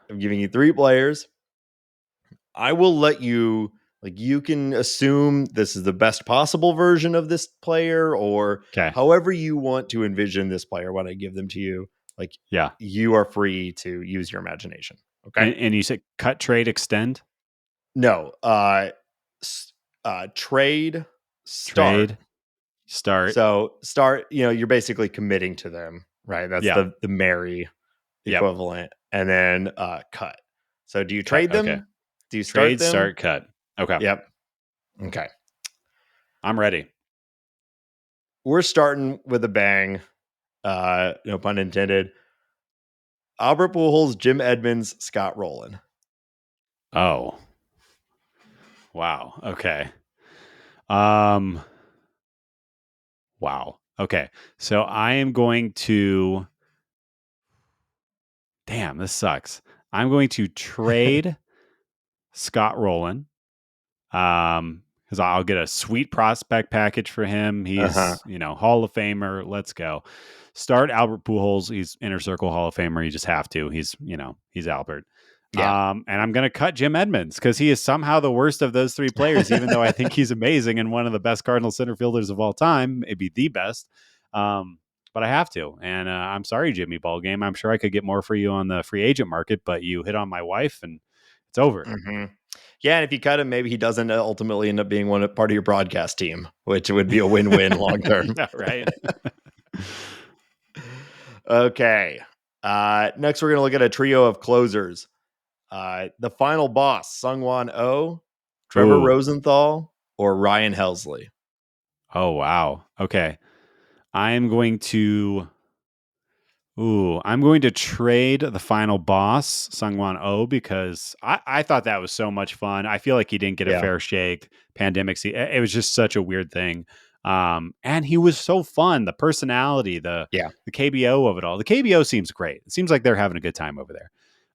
I'm giving you three players. I will let you, you can assume this is the best possible version of this player, or however you want to envision this player when I give them to you. You are free to use your imagination. Okay. And you said cut, trade, extend? No. Trade, start. Trade, start. So start, you're basically committing to them, right? That's the marry equivalent. And then cut. So do you trade them? Okay. Do you start trade, them? Start, cut. Okay. Yep. Okay. I'm ready. We're starting with a bang. No pun intended. Albert Pujols, Jim Edmonds, Scott Rowland. Oh. Wow. Okay. Wow. Okay. So I am going to. Damn, this sucks. I'm going to trade Scott Rowland. Because I'll get a sweet prospect package for him. He's, Hall of Famer. Let's go. Start Albert Pujols. He's Inner Circle Hall of Famer. You just have to. He's Albert. Yeah. And I'm going to cut Jim Edmonds because he is somehow the worst of those three players, even though I think he's amazing and one of the best Cardinal center fielders of all time, maybe the best. But I have to. And I'm sorry, Jimmy Ballgame. I'm sure I could get more for you on the free agent market, but you hit on my wife and it's over. Mm-hmm. Yeah, and if you cut him, maybe he doesn't ultimately end up being part of your broadcast team, which would be a win-win long term. Yeah, right. Okay. Next, we're going to look at a trio of closers. The final boss, Sungwon Oh, Trevor Rosenthal, or Ryan Helsley. Oh, wow. Okay. I'm going to trade the final boss, Sungwon Oh, because I thought that was so much fun. I feel like he didn't get a fair shake. Pandemic, it was just such a weird thing. And he was so fun. The personality, the KBO of it all. The KBO seems great. It seems like they're having a good time over there.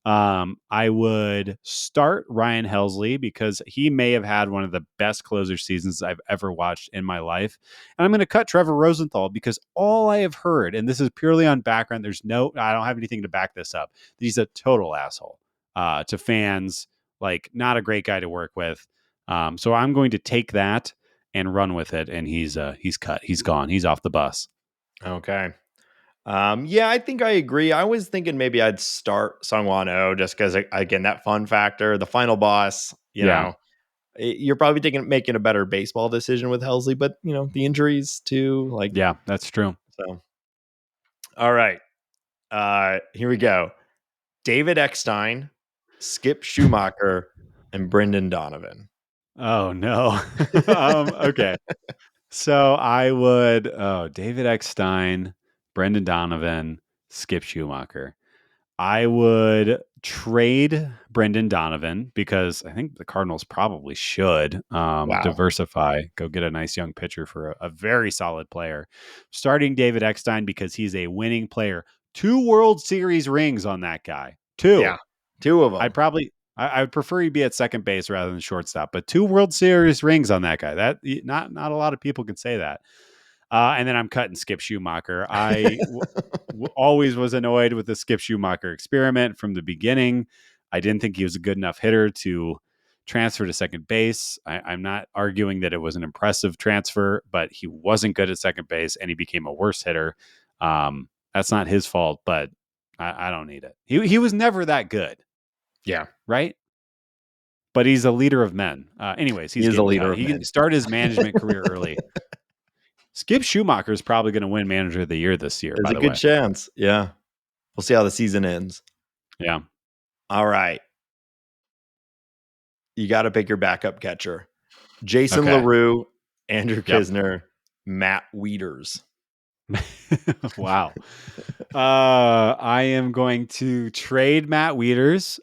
I would start Ryan Helsley because he may have had one of the best closer seasons I've ever watched in my life. And I'm going to cut Trevor Rosenthal because all I have heard, and this is purely on background, I don't have anything to back this up. He's a total asshole to fans, like not a great guy to work with. So I'm going to take that and run with it. And he's cut. He's gone. He's off the bus. Okay. Yeah, I think I agree. I was thinking maybe I'd start Sungwon Oh just because, again, that fun factor, the final boss, you're probably making a better baseball decision with Helsley, but, the injuries too. Yeah, that's true. So, all right. Here we go. David Eckstein, Skip Schumacher, and Brendan Donovan. Oh, no. Okay. So I would, David Eckstein, Brendan Donovan, Skip Schumacher. I would trade Brendan Donovan because I think the Cardinals probably should Wow. diversify, go get a nice young pitcher for a very solid player. Starting David Eckstein because he's a winning player. 2 World Series rings on that guy. 2. Yeah, 2 of them. I would prefer he be at second base rather than shortstop, but 2 World Series rings on that guy. That not a lot of people can say that. And then I'm cutting Skip Schumacher. I always was annoyed with the Skip Schumacher experiment from the beginning. I didn't think he was a good enough hitter to transfer to second base. I'm not arguing that it was an impressive transfer, but he wasn't good at second base and he became a worse hitter. That's not his fault, but I don't need it. He was never that good. Yeah. Right? But he's a leader of men. Anyways, he is a leader of He men. can start his management career early. Skip Schumacher is probably going to win Manager of the Year this year. There's a good chance. Yeah. We'll see how the season ends. Yeah. All right. You got to pick your backup catcher. Jason LaRue, Andrew Knizner, Matt Wieters. Wow. I am going to trade Matt Wieters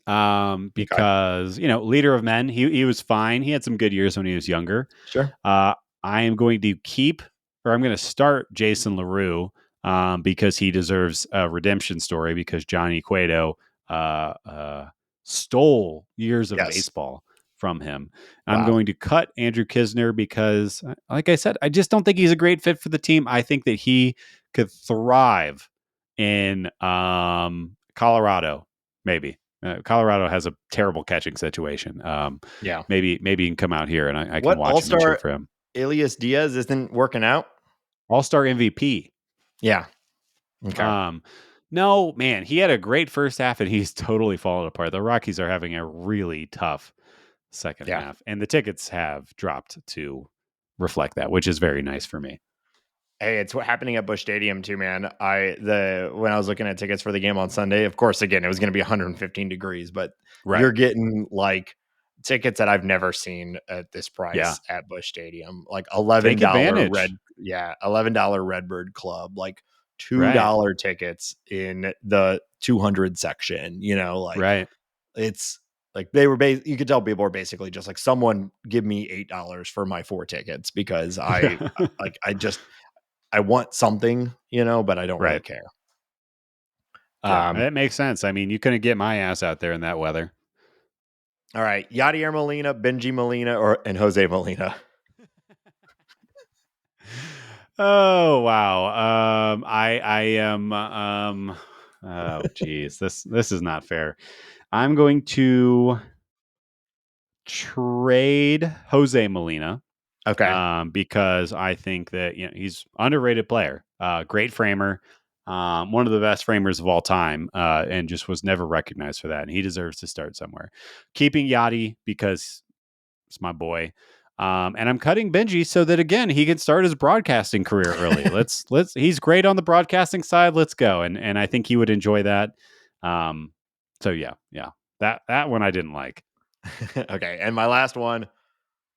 because, leader of men, he was fine. He had some good years when he was younger. Sure. I am going to I'm going to start Jason LaRue because he deserves a redemption story because Johnny Cueto stole years of baseball from him. Wow. I'm going to cut Andrew Knizner because, like I said, I just don't think he's a great fit for the team. I think that he could thrive in Colorado, maybe. Colorado has a terrible catching situation. Maybe he can come out here and I can watch him and cheer for him. Elias Diaz isn't working out. All-Star MVP. Yeah. Okay. No, man, he had a great first half and he's totally fallen apart. The Rockies are having a really tough second half, and the tickets have dropped to reflect that, which is very nice for me. Hey, it's happening at Busch Stadium too, man. When I was looking at tickets for the game on Sunday, of course, again, it was going to be 115 degrees, but you're getting like tickets that I've never seen at this price at Busch Stadium, like $11 Redbird Club, like $2 tickets in the 200 section. It's like they were you could tell people were basically just like, someone give me $8 for my 4 tickets because I want something, but I don't really care. That makes sense. I mean, you couldn't get my ass out there in that weather. All right. Yadier Molina, Benji Molina, and Jose Molina. Oh, wow. I am, oh geez, this is not fair. I'm going to trade Jose Molina. Okay. Because I think that he's underrated player, great framer, one of the best framers of all time, and just was never recognized for that. And he deserves to start somewhere. Keeping Yachty because it's my boy, and I'm cutting Benji so that again he can start his broadcasting career early. let's he's great on the broadcasting side. Let's go, and I think he would enjoy that. So yeah, that one I didn't like. Okay, and my last one.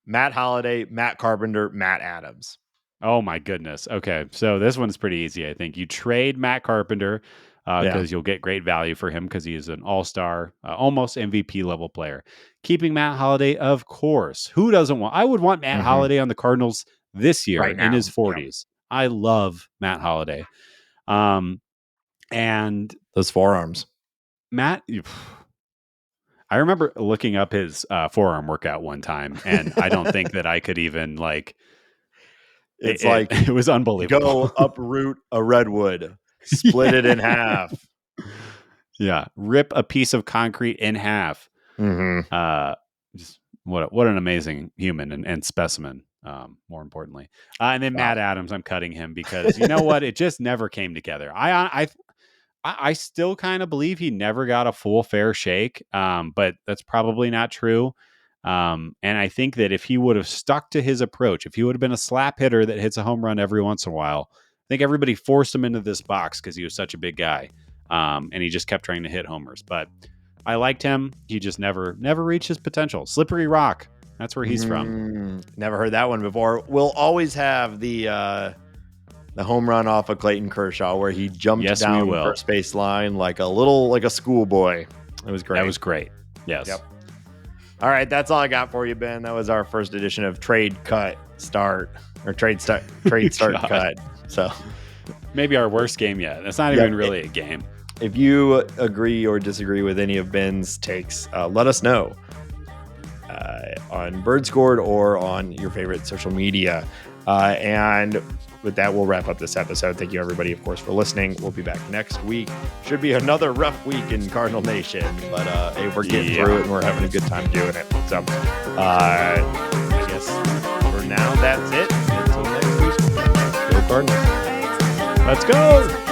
Matt Holliday, Matt Carpenter, Matt Adams. Oh my goodness. Okay. So this one's pretty easy. I think you trade Matt Carpenter because you'll get great value for him because he is an all-star, almost MVP level player. Keeping Matt Holliday, of course. Who doesn't want? I would want Matt Holliday on the Cardinals this year in his 40s. Yeah. I love Matt Holliday. And those forearms. Matt, I remember looking up his forearm workout one time, and I don't think that I could even like. It was unbelievable. Go uproot a redwood, split it in half. Yeah, rip a piece of concrete in half. Just what an amazing human and specimen. More importantly, and then Matt Adams, I'm cutting him because you know what? It just never came together. I still kind of believe he never got a full fair shake, but that's probably not true. And I think that if he would have stuck to his approach, if he would have been a slap hitter that hits a home run every once in a while, I think everybody forced him into this box because he was such a big guy, and he just kept trying to hit homers. But I liked him. He just never reached his potential. Slippery Rock. That's where he's from. Never heard that one before. We'll always have the home run off of Clayton Kershaw where he jumped down the first base line like a schoolboy. It was great. That was great. Yes. Yep. All right, that's all I got for you, Ben. That was our first edition of Trade Start Cut. So maybe our worst game yet. That's not even really a game. If you agree or disagree with any of Ben's takes, let us know on Birdscored or on your favorite social media. And with that, we'll wrap up this episode. Thank you, everybody, of course, for listening. We'll be back next week. Should be another rough week in Cardinal Nation, but hey, we're getting through it and we're having a good time doing it. So I guess for now, that's it. Until next week, go Cardinals. Let's go.